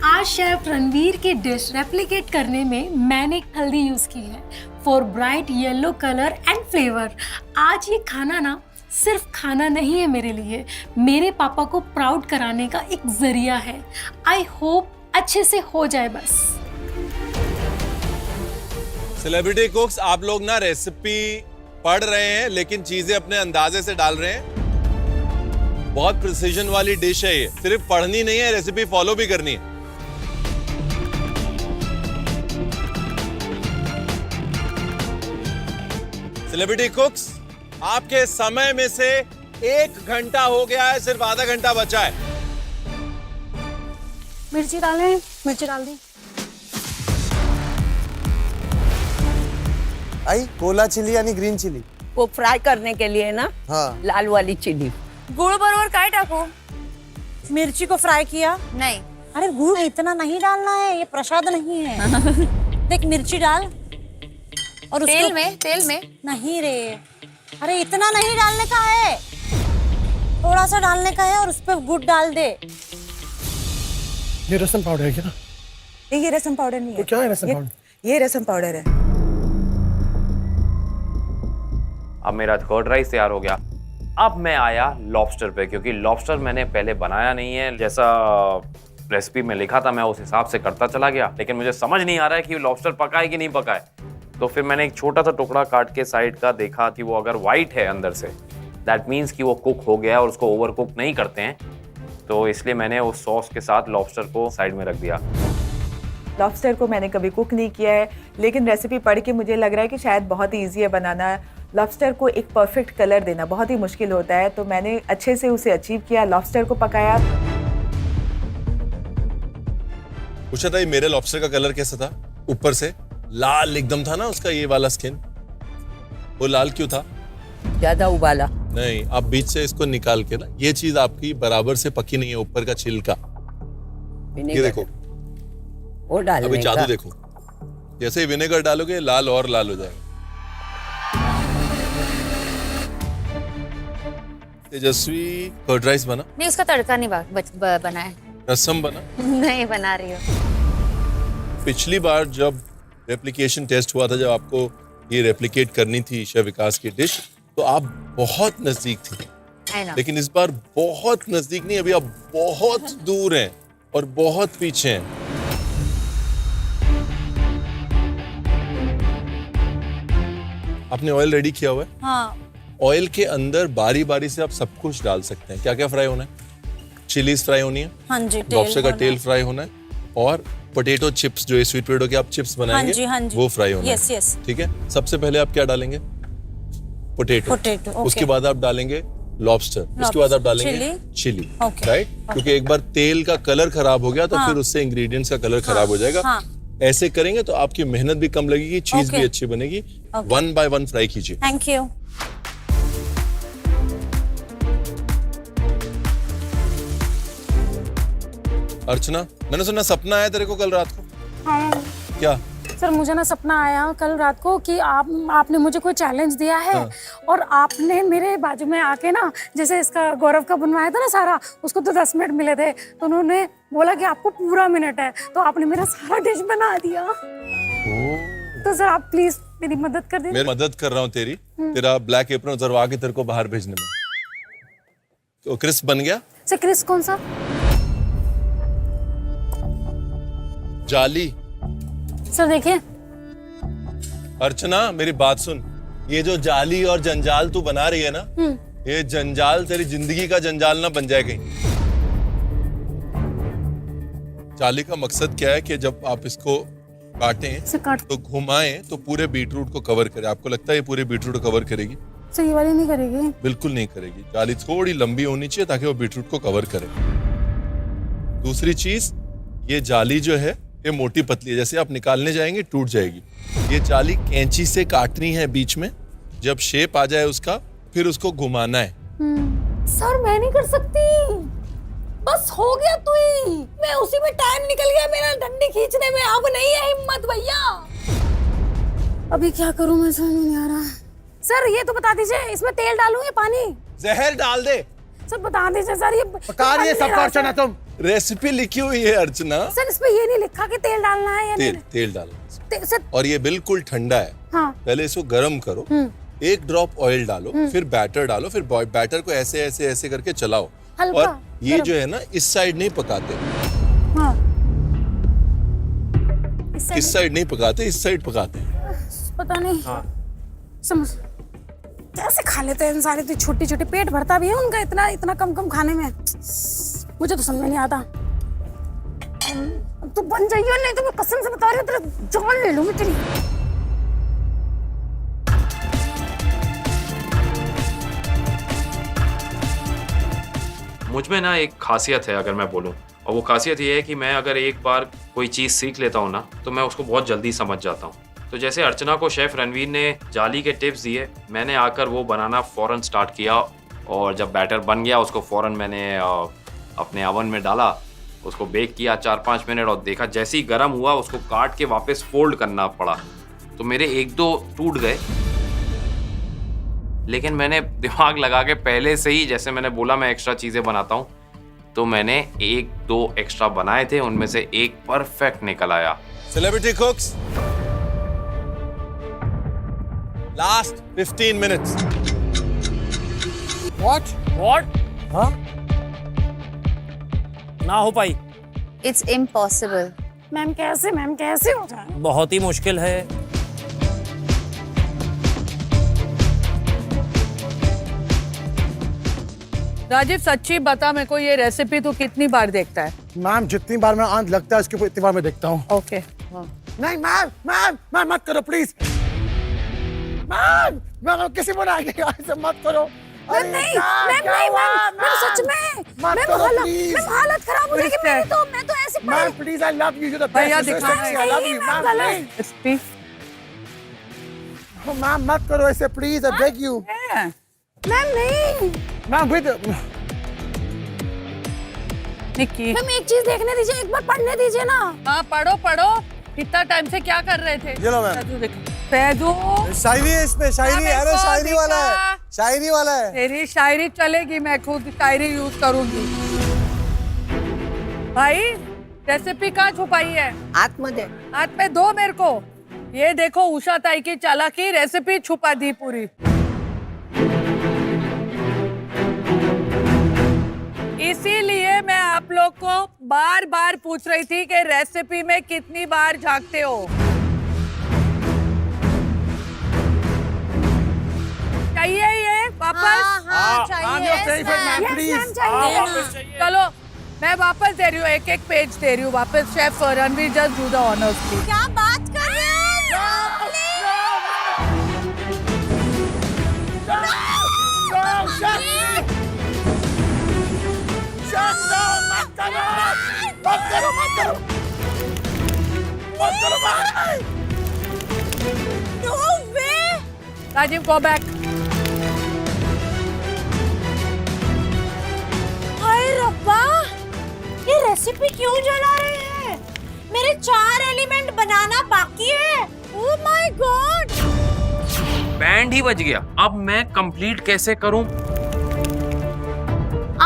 [SPEAKER 11] आज शेफ रणवीर की डिश रेप्लिकेट करने में मैंने हल्दी यूज की है for bright yellow colour and flavour. आज ये खाना ना सिर्फ खाना नहीं है मेरे लिए, मेरे पापा को प्राउड कराने का एक जरिया है। आई होप अच्छे से हो जाए बस।
[SPEAKER 2] सेलिब्रिटी कुक्स, आप लोग ना रेसिपी पढ़ रहे हैं लेकिन चीजें अपने अंदाजे से डाल रहे हैं। बहुत प्रिसीजन वाली डिश है ये, सिर्फ पढ़नी नहीं है, रेसिपी फॉलो भी करनी है। सेलिब्रिटी कुक्स, आपके समय में से 1 घंटा हो गया है, सिर्फ आधा घंटा बचा है।
[SPEAKER 11] मिर्ची डालें, मिर्ची डाल दी।
[SPEAKER 12] आई कोला चिली यानी ग्रीन चिली?
[SPEAKER 16] वो फ्राई करने के लिए ना,
[SPEAKER 12] हाँ।
[SPEAKER 16] लाल वाली चिली।
[SPEAKER 1] गुड़ बरोबर काय टाकू?
[SPEAKER 15] मिर्ची को फ्राई किया?
[SPEAKER 1] नहीं।
[SPEAKER 15] अरे गुड़ इतना नहीं डालना है, ये प्रसाद नहीं है। देख मिर्ची डाल और
[SPEAKER 1] तेल में
[SPEAKER 15] नहीं रे, अरे इतना नहीं डालने का है, थोड़ा सा डालने का है और उस पर गुड़ डाल दे।
[SPEAKER 10] ये रसम पाउडर है क्या?
[SPEAKER 6] नहीं, ये रसम पाउडर नहीं है।
[SPEAKER 10] तो क्या है रसम पाउडर?
[SPEAKER 6] ये रसम पाउडर है।
[SPEAKER 9] अब मेरा कर्ड राइस तैयार हो गया। अब मैं आया लॉबस्टर पे, क्योंकि लॉबस्टर मैंने पहले बनाया नहीं है। जैसा रेसिपी में लिखा था मैं उस हिसाब से करता चला गया, लेकिन मुझे समझ नहीं आ रहा है कि लॉबस्टर पका है कि नहीं पका है। तो फिर मैंने एक छोटा सा टुकड़ा काट के साइड का देखा कि वो अगर वाइट है अंदर से, दैट मीन्स कि वो कुक हो गया, और उसको ओवर कुक नहीं करते हैं। तो इसलिए मैंने उस सॉस के साथ लॉबस्टर को साइड में रख दिया।
[SPEAKER 6] लॉबस्टर को मैंने कभी कुक नहीं किया है, लेकिन रेसिपी पढ़ के मुझे लग रहा है कि शायद बहुत ही ईजी है बनाना। लॉबस्टर को एक परफेक्ट कलर देना बहुत ही मुश्किल होता है, तो मैंने अच्छे से उसे अचीव किया। लॉबस्टर को पकाया।
[SPEAKER 2] पूछा था ये मेरे लॉबस्टर का कलर कैसा था? ऊपर से लाल एकदम था ना उसका, ये वाला स्किन। वो लाल क्यों था?
[SPEAKER 16] ज्यादा उबाला
[SPEAKER 2] नहीं, आप बीच से इसको निकाल के ना, ये चीज आपकी बराबर से पकी नहीं है, ऊपर का छिलका। ये देखो,
[SPEAKER 16] वो डालने
[SPEAKER 2] अभी जादू
[SPEAKER 16] का।
[SPEAKER 2] देखो, जैसे ही विनेगर डालोगे लाल और लाल हो जाएगा। तेजस्वी कर्ड राइस बना?
[SPEAKER 1] नहीं, उसका तड़का नहीं बना है।
[SPEAKER 2] रसम बना?
[SPEAKER 1] नहीं बना रही हूँ।
[SPEAKER 2] पिछली बार जब रेप्लिकेशन टेस्ट हुआ था, जब आपको ये रेप्लिकेट करनी थी शेफ विकास की डिश, तो आप बहुत नजदीक थी। लेकिन इस बार बहुत नजदीक नहीं, अभी आप बहुत दूर हैं और बहुत पीछे हैं। आपने ऑयल रेडी किया हुआ है?
[SPEAKER 15] हाँ।
[SPEAKER 2] ऑयल के अंदर बारी बारी से आप सब कुछ डाल सकते हैं। क्या क्या फ्राई होना है? चिलीज फ्राई होनी है,
[SPEAKER 15] हाँ जी,
[SPEAKER 2] लॉबस्टर का टेल फ्राई होना है, और पोटैटो चिप्स, जो स्वीट पोटैटो के आप चिप्स बनाएंगे,
[SPEAKER 15] हाँ जी,
[SPEAKER 2] वो फ्राई होना
[SPEAKER 15] यस,
[SPEAKER 2] है।
[SPEAKER 15] यस।
[SPEAKER 2] ठीक है, सबसे पहले आप क्या डालेंगे? पोटैटो।
[SPEAKER 15] Potato, okay.
[SPEAKER 2] उसके बाद आप डालेंगे लॉबस्टर, उसके बाद आप डालेंगे चिली,
[SPEAKER 15] ओके,
[SPEAKER 2] राइट? क्योंकि एक बार तेल का कलर खराब हो गया तो
[SPEAKER 15] हाँ,
[SPEAKER 2] फिर उससे इंग्रेडिएंट्स का कलर खराब हो जाएगा।
[SPEAKER 15] हाँ,
[SPEAKER 2] ऐसे करेंगे तो आपकी मेहनत भी कम लगेगी, चीज
[SPEAKER 15] ओके,
[SPEAKER 2] भी अच्छी बनेगी।
[SPEAKER 15] ओके।
[SPEAKER 2] 1 by 1 फ्राई कीजिए।
[SPEAKER 15] Thank you.
[SPEAKER 2] अर्चना, मैंने सुना सपना आया तेरे को कल रात को?
[SPEAKER 11] हाँ।
[SPEAKER 2] क्या?
[SPEAKER 11] सर मुझे ना सपना आया कल रात को कि आपने मुझे कोई चैलेंज दिया है और आपने मेरे बाजू में आके ना जैसे इसका गौरव का बनवाया था ना सारा, उसको तो 10 मिनट मिले थे तो उन्होंने बोला कि आपको पूरा मिनट है, तो आपने मेरा सारा डिश बना दिया। तो सर आप प्लीज मेरी मदद कर दीजिए।
[SPEAKER 2] मैं मदद कर रहा हूँ तेरी, तेरा ब्लैक एप्रन उतरवा के तेरे को बाहर भेजने में। तो क्रिस्प बन गया?
[SPEAKER 11] सर क्रिस्प कौन सा?
[SPEAKER 2] जाली।
[SPEAKER 11] सर देखिए।
[SPEAKER 2] अर्चना मेरी बात सुन, ये जो जाली और जंजाल तू बना रही है ना, ये जंजाल तेरी जिंदगी का जंजाल ना बन जाए कहीं। जाली का मकसद क्या है कि जब आप इसको काटें तो घुमाएं तो पूरे बीटरूट को कवर करे। आपको लगता है ये पूरे बीटरूट को कवर करेगी?
[SPEAKER 11] सर ये वाली नहीं करेगी?
[SPEAKER 2] बिल्कुल नहीं करेगी। जाली थोड़ी लंबी होनी चाहिए ताकि वो बीटरूट को कवर करे। दूसरी चीज, ये जाली जो है ये मोटी पतली है, जैसे आप निकालने जाएंगे टूट जाएगी। ये जाली कैंची से काटनी है बीच में, जब शेप आ जाए उसका फिर उसको घुमाना है।
[SPEAKER 11] सर मैं नहीं कर सकती, बस हो गया तू ही, मैं उसी में टाइम निकल गया मेरा डंडी खींचने में, अब नहीं है हिम्मत भैया। अभी क्या करूं मैं समझ नहीं आ रहा। सर ये तो बता दीजिए इसमें तेल डालूं या पानी?
[SPEAKER 2] जहर डाल दे।
[SPEAKER 11] सर बता दीजिए सर, ये
[SPEAKER 10] पका रही है सबको अर्चना तुम।
[SPEAKER 2] रेसिपी लिखी हुई है अर्चना।
[SPEAKER 11] सर इस पे ये नहीं लिखा कि तेल डालना है या
[SPEAKER 2] तेल डालना।
[SPEAKER 11] सर
[SPEAKER 2] और ये बिल्कुल ठंडा है।
[SPEAKER 11] हाँ।
[SPEAKER 2] पहले इसको गर्म करो, 1 ड्रॉप ऑयल डालो, फिर बैटर डालो, फिर बैटर को ऐसे ऐसे ऐसे करके चलाओ। और ये जो है ना इस साइड नहीं पकाते।
[SPEAKER 11] हाँ।
[SPEAKER 2] इस साइड नहीं पकाते, इस साइड पकाते हैं।
[SPEAKER 11] पता नहीं। हाँ। समझ कैसे खा लेते हैं इंसान, इतनी छोटी छोटी, पेट भरता भी है उनका इतना इतना कम कम खाने में, मुझे तो समझ नहीं आता। तू बन जाइए, नहीं तो मैं कसम से बता रही हूँ तेरा जान ले लूंगी तेरी।
[SPEAKER 9] मुझ में ना एक खासियत है अगर मैं बोलूं, और वो खासियत ये है कि मैं अगर एक बार कोई चीज़ सीख लेता हूँ ना तो मैं उसको बहुत जल्दी समझ जाता हूँ। तो जैसे अर्चना को शेफ रणवीर ने जाली के टिप्स दिए, मैंने आकर वो बनाना फ़ौरन स्टार्ट किया, और जब बैटर बन गया उसको फ़ौरन मैंने अपने ओवन में डाला, उसको बेक किया 4-5 मिनट, और देखा जैसे ही गर्म हुआ उसको काट के वापस फोल्ड करना पड़ा। तो मेरे 1-2 टूट गए, लेकिन मैंने दिमाग लगा के पहले से ही, जैसे मैंने बोला मैं एक्स्ट्रा चीज़ें बनाता हूँ, तो मैंने 1-2 एक्स्ट्रा बनाए थे, उनमें से एक परफेक्ट निकल आया।
[SPEAKER 2] Celebrity कुक्स, last 15 minutes.
[SPEAKER 5] What? हाँ? ना हो पाई।
[SPEAKER 1] It's impossible.
[SPEAKER 11] मैम कैसे हो जाए?
[SPEAKER 5] बहुत ही मुश्किल है।
[SPEAKER 4] राजीव सच्ची बता मेरे को, ये रेसिपी तू कितनी बार देखता है?
[SPEAKER 10] मैम जितनी बार मैं आंख लगता है उसके ऊपर इतनी बार मैं देखता हूँ।
[SPEAKER 4] ओके।
[SPEAKER 10] नहीं मैम मत करो प्लीज। मैम किसी बनाएंगे ऐसे मत करो।
[SPEAKER 11] नहीं मैम सच में मैम हालत खराब हो जाएगी मेरी, तो मैं तो ऐसे
[SPEAKER 10] ma'am please, I love you, you the
[SPEAKER 4] भैया
[SPEAKER 10] बेस्ट,
[SPEAKER 4] दिखा
[SPEAKER 10] I love you ma'am. Ma'am मत करो ऐसे please, I beg you.
[SPEAKER 11] Ma'am नहीं
[SPEAKER 10] मैम विद
[SPEAKER 4] निक्की,
[SPEAKER 11] मैम एक चीज देखने दीजिए, एक बार पढ़ने दीजिए ना।
[SPEAKER 4] हाँ पढ़ो। इतना टाइम से क्या कर रहे थे?
[SPEAKER 10] ये लो मैम।
[SPEAKER 4] फैजू
[SPEAKER 12] शायरी है इसमें, शायरी है, अरे शायरी वाला है, शायरी वाला है।
[SPEAKER 4] तेरी शायरी चलेगी, मैं खुद शायरी यूज करूंगी। भाई रेसिपी कहाँ छुपाई है?
[SPEAKER 16] हाथ में दे।
[SPEAKER 4] हाथ में दो मेरे को। ये देखो उषा ताई की चालाकी, रेसिपी छुपा दी पूरी। इसीलिए मैं आप लोग को बार बार पूछ रही थी कि रेसिपी में कितनी बार झांकते हो। चाहिए ये वापस?
[SPEAKER 15] हाँ, चाहिए।
[SPEAKER 4] चलो मैं वापस दे रही हूँ, एक पेज दे रही हूँ वापस। Chef Ranveer just do the honours please.
[SPEAKER 15] क्या बात कर रहे हो?
[SPEAKER 4] Rajiv go back.
[SPEAKER 15] हाय रब्बा, ये रेसिपी क्यों जला रहे हैं? मेरे 4 एलिमेंट एलिमेंट बनाना बाकी है। ओह माय गॉड,
[SPEAKER 9] बैंड ही बज गया। अब मैं कंप्लीट कैसे करूं?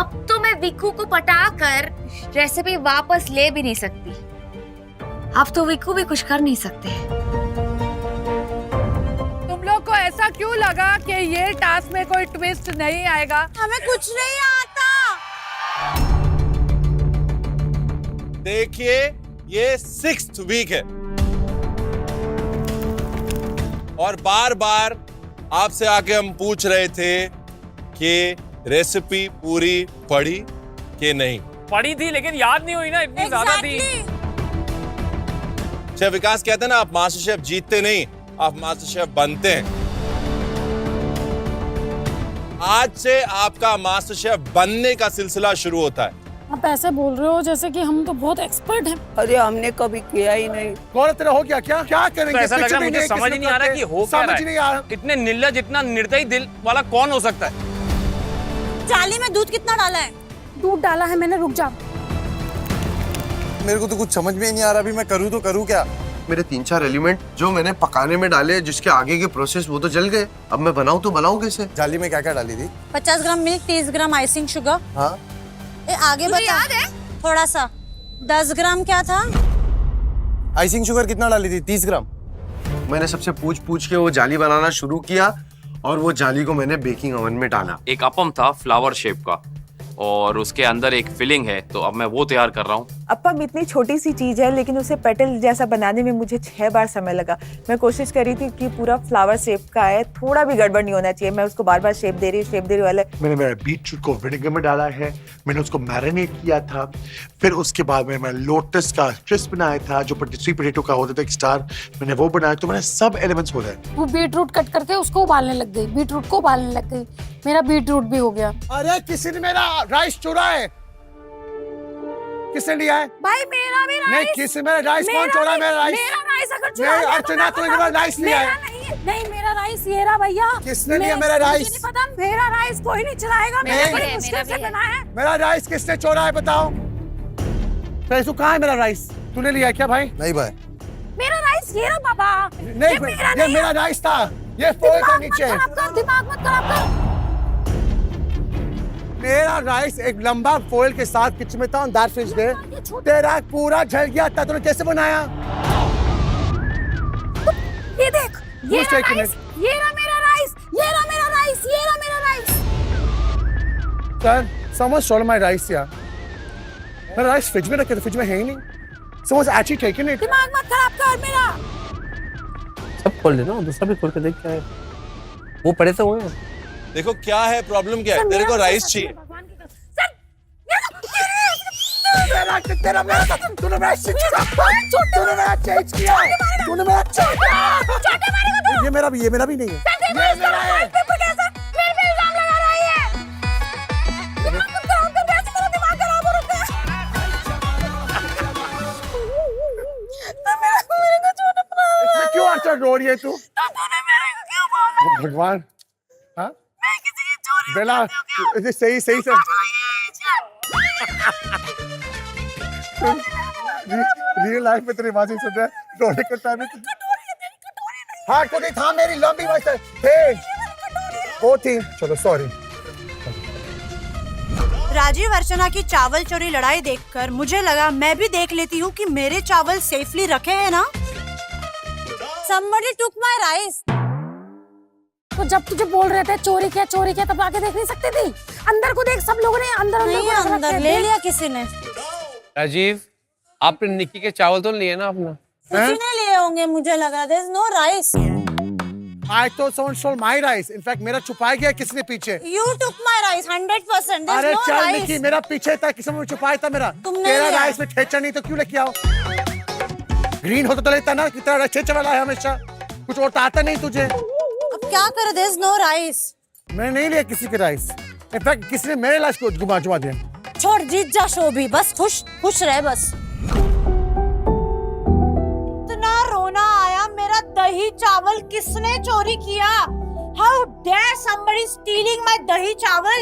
[SPEAKER 1] अब तो मैं विक्कू को पटाकर रेसिपी वापस ले भी नहीं सकती। अब तो विक्कू भी कुछ कर नहीं सकते।
[SPEAKER 4] तुम लोग को ऐसा क्यों लगा कि ये टास्क में कोई ट्विस्ट नहीं आएगा?
[SPEAKER 15] हमें कुछ नहीं आता।
[SPEAKER 2] देखिए, ये 6th वीक है और बार बार आपसे आके हम पूछ रहे थे कि रेसिपी पूरी पढ़ी कि नहीं।
[SPEAKER 5] पढ़ी थी लेकिन याद नहीं हुई ना, इतनी ज्यादा थी।
[SPEAKER 2] शेफ विकास कहते हैं ना, आप मास्टर शेफ जीतते नहीं, आप मास्टर शेफ बनते हैं। आज से आपका मास्टर शेफ बनने का सिलसिला शुरू होता है।
[SPEAKER 11] आप ऐसे बोल रहे हो जैसे कि हम तो बहुत एक्सपर्ट हैं।
[SPEAKER 16] अरे हमने कभी किया ही नहीं।
[SPEAKER 10] कौन तेरा हो गया क्या? क्या करेंगे?
[SPEAKER 5] तो ऐसा लग रहा है,
[SPEAKER 10] कुछ भी
[SPEAKER 5] मुझे समझ ही नहीं आ रहा कि हो क्या रहा
[SPEAKER 10] समझ नहीं आ रहा।
[SPEAKER 5] है। इतने निर्लज, इतना निर्दयी दिल वाला कौन हो सकता है?
[SPEAKER 15] जाली में दूध कितना डाला है?
[SPEAKER 11] दूध डाला है मैंने, रुक जा।
[SPEAKER 12] मेरे को तो कुछ समझ में ही नहीं आ रहा, अभी मैं करूँ तो करूँ क्या?
[SPEAKER 8] मेरे 3-4 एलिमेंट जो मैंने पकाने में डाले, जिसके आगे के प्रोसेस वो तो जल गए। अब मैं बनाऊं तो बनाऊं कैसे?
[SPEAKER 12] जाली में क्या क्या डाली थी?
[SPEAKER 15] 50 ग्राम मिल्क, 30 ग्राम आइसिंग शुगर।
[SPEAKER 12] हाँ,
[SPEAKER 15] आगे बता। याद है? थोड़ा सा। 10 ग्राम क्या था?
[SPEAKER 12] आइसिंग शुगर कितना डाली थी? 30 ग्राम।
[SPEAKER 8] मैंने सबसे पूछ के वो जाली बनाना शुरू किया और वो जाली को मैंने बेकिंग ओवन में डाला।
[SPEAKER 9] एक अपम था फ्लावर शेप का और उसके अंदर एक फिलिंग है, तो अब मैं वो तैयार कर रहा हूँ।
[SPEAKER 6] अपम इतनी छोटी सी चीज है लेकिन उसे पेटल जैसा बनाने में मुझे 6 बार समय लगा। मैं कोशिश कर रही थी कि पूरा फ्लावर शेप का है, थोड़ा भी गड़बड़ नहीं होना चाहिए। मैं उसको बार बार शेप दे रही वाले।
[SPEAKER 10] मैंने मेरा बीटरूट को विनेगर में डाला है, मैंने उसको मैरिनेट किया था, फिर उसके बाद में मैं लोटस का क्रिस्प बनाया था, जो स्वीट पोटैटो का होता था एक स्टार, मैंने वो बनाया। तो मैंने सब एलिमेंट्स बोले।
[SPEAKER 11] वो बीटरूट कट करके उसको उबालने लग गई, बीटरूट को उबालने लग गई। मेरा बीटरूट भी हो गया।
[SPEAKER 10] अरे किसी ने मेरा राइस चुरा है। किसने लिया है?
[SPEAKER 11] भाई मेरा भी राइस।
[SPEAKER 10] नहीं, किसी मेरा राइस कौन चुरा है? मेरा राइस।
[SPEAKER 11] मेरा राइस अगर चुरा
[SPEAKER 10] नहीं,
[SPEAKER 11] लिया तो
[SPEAKER 10] अर्चना
[SPEAKER 11] मैं
[SPEAKER 10] तूने मेरा राइस लिया है।
[SPEAKER 11] नहीं, मेरा राइस ये रहा भैया।
[SPEAKER 10] किसने लिया मेरा राइस?
[SPEAKER 11] मुझे नहीं पता, मेरा राइस कोई नहीं चलाएगा। मैंने बड़ी मुश्किल से बनाया है।
[SPEAKER 10] मेरा राइस किसने चोरा है बताओ? तो कहाँ है मेरा राइस? तूने लिया क्या भाई?
[SPEAKER 12] नहीं भाई।
[SPEAKER 11] मेरा राइस ये रहा बाबा।
[SPEAKER 10] नहीं, ये मेरा राइस था। ये फोल का नीचे।
[SPEAKER 11] दिमाग मत खराब कर।
[SPEAKER 10] मेरा राइस एक लंबा फोइल के साथ किचन में था, दैट फ्रिज में। तेरा पूरा जल गया था। तूने कैसे बनाया?
[SPEAKER 11] ये देख, ये रहा राइस, ये रहा मेरा राइस, ये रहा मेरा राइस, ये रहा मेरा rice.
[SPEAKER 10] Sir, someone stole my rice यार। मेरा राइस फ्रिज में रखे थे, फ्रिज में है ही नहीं। Someone's actually taken it।
[SPEAKER 11] दिमाग मत खराब कर मेरा।
[SPEAKER 3] सब खोल लेना, दूसरा भी खोल के देख क्या है। वो पड़े तो हुए।
[SPEAKER 2] देखो क्या है, प्रॉब्लम क्या है? तेरे को राइस चाहिए।
[SPEAKER 10] तूने मेरा चेंज किया। तूने मेरा ये मेरा भी नहीं है। ये मेरा है। क्यों आंसर रो रही है तू? भगवान, हाँ? बेला, सही सर। रियल लाइफ में तेरी आवाज़ें सुन रहा है, रोने के टाइम में। हाँ, कोई था मेरी लंबी आवाज़ थे। वो थी, चलो सॉरी।
[SPEAKER 15] राजीव अर्चना की चावल चोरी लड़ाई देखकर मुझे लगा मैं भी देख लेती हूँ कि मेरे चावल सेफली रखे हैं ना। Somebody took my rice।
[SPEAKER 11] तो जब तुझे बोल रहे थे चोरी किया तब आके देख नहीं सकती थी? अंदर को देख, सब लोगों ने अंदर
[SPEAKER 15] ले लिया किसी ने।
[SPEAKER 3] राजीव, आपने निक्की के चावल तो लिए ना अपना?
[SPEAKER 15] किसी ने लिए होंगे, मुझे लगा। There's no rice।
[SPEAKER 10] I thought someone stole my rice। In fact, मेरा छुपाया गया किसने पीछे?
[SPEAKER 15] You took my rice 100%। There's
[SPEAKER 10] अरे
[SPEAKER 15] no
[SPEAKER 10] चल
[SPEAKER 15] rice।
[SPEAKER 10] निक्की, मेरा पीछे था, किसी ने छुपाया था मेरा।
[SPEAKER 15] तुमने
[SPEAKER 10] तेरा
[SPEAKER 15] लिया।
[SPEAKER 10] राइस में ठेचा नहीं तो क्यों लेके आओ? ग्रीन होता तो लेता ना, कितना ठेचा वाला है हमेशा। कुछ और तो आता नहीं तुझे।
[SPEAKER 15] अब क्या करे? There's no rice।
[SPEAKER 10] मैंने नहीं लिया किसी के राइस। In fact, किसी ने मेरे राइस को घुमा दिया।
[SPEAKER 15] छोड़, जीत जा शोभी, बस खुश रहे बस। इतना रोना आया, मेरा दही चावल किसने चोरी किया? How dare somebody stealing my दही चावल?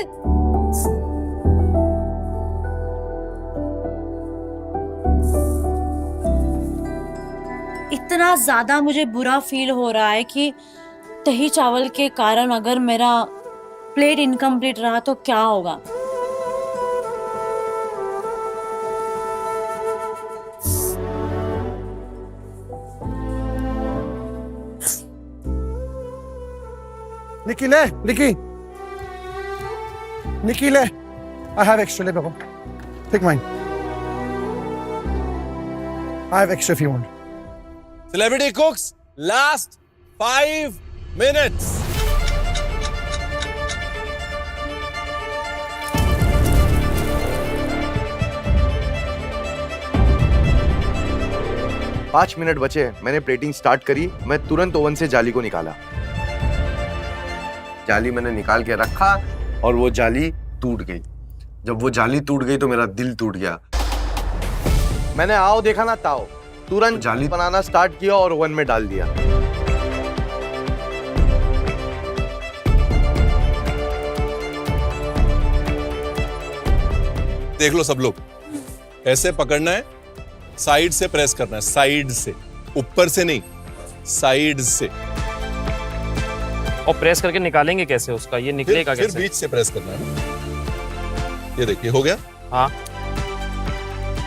[SPEAKER 15] इतना ज्यादा मुझे बुरा फील हो रहा है कि दही चावल के कारण अगर मेरा प्लेट इनकम्प्लीट रहा तो क्या होगा।
[SPEAKER 10] निकी ले, निकी ले, I have extra, ले बाबा, take mine. I have extra if you want.
[SPEAKER 2] Celebrity cooks, last 5 minutes.
[SPEAKER 8] पाँच मिनट बचे, मैंने प्लेटिंग स्टार्ट करी, मैं तुरंत ओवन से जाली को निकाला। जाली मैंने निकाल के रखा और वो जाली टूट गई। जब वो जाली टूट गई तो मेरा दिल टूट गया। मैंने आओ देखा ना ताओ, तुरंत जाली बनाना स्टार्ट किया और ओवन में डाल दिया।
[SPEAKER 2] देख लो सब लोग, ऐसे पकड़ना है, साइड से प्रेस करना है, साइड से, ऊपर से नहीं, साइड से।
[SPEAKER 9] और प्रेस करके निकालेंगे कैसे उसका, ये निकलेगा कैसे?
[SPEAKER 2] फिर बीच से प्रेस करना है। ये देखिए हो गया।
[SPEAKER 9] हाँ,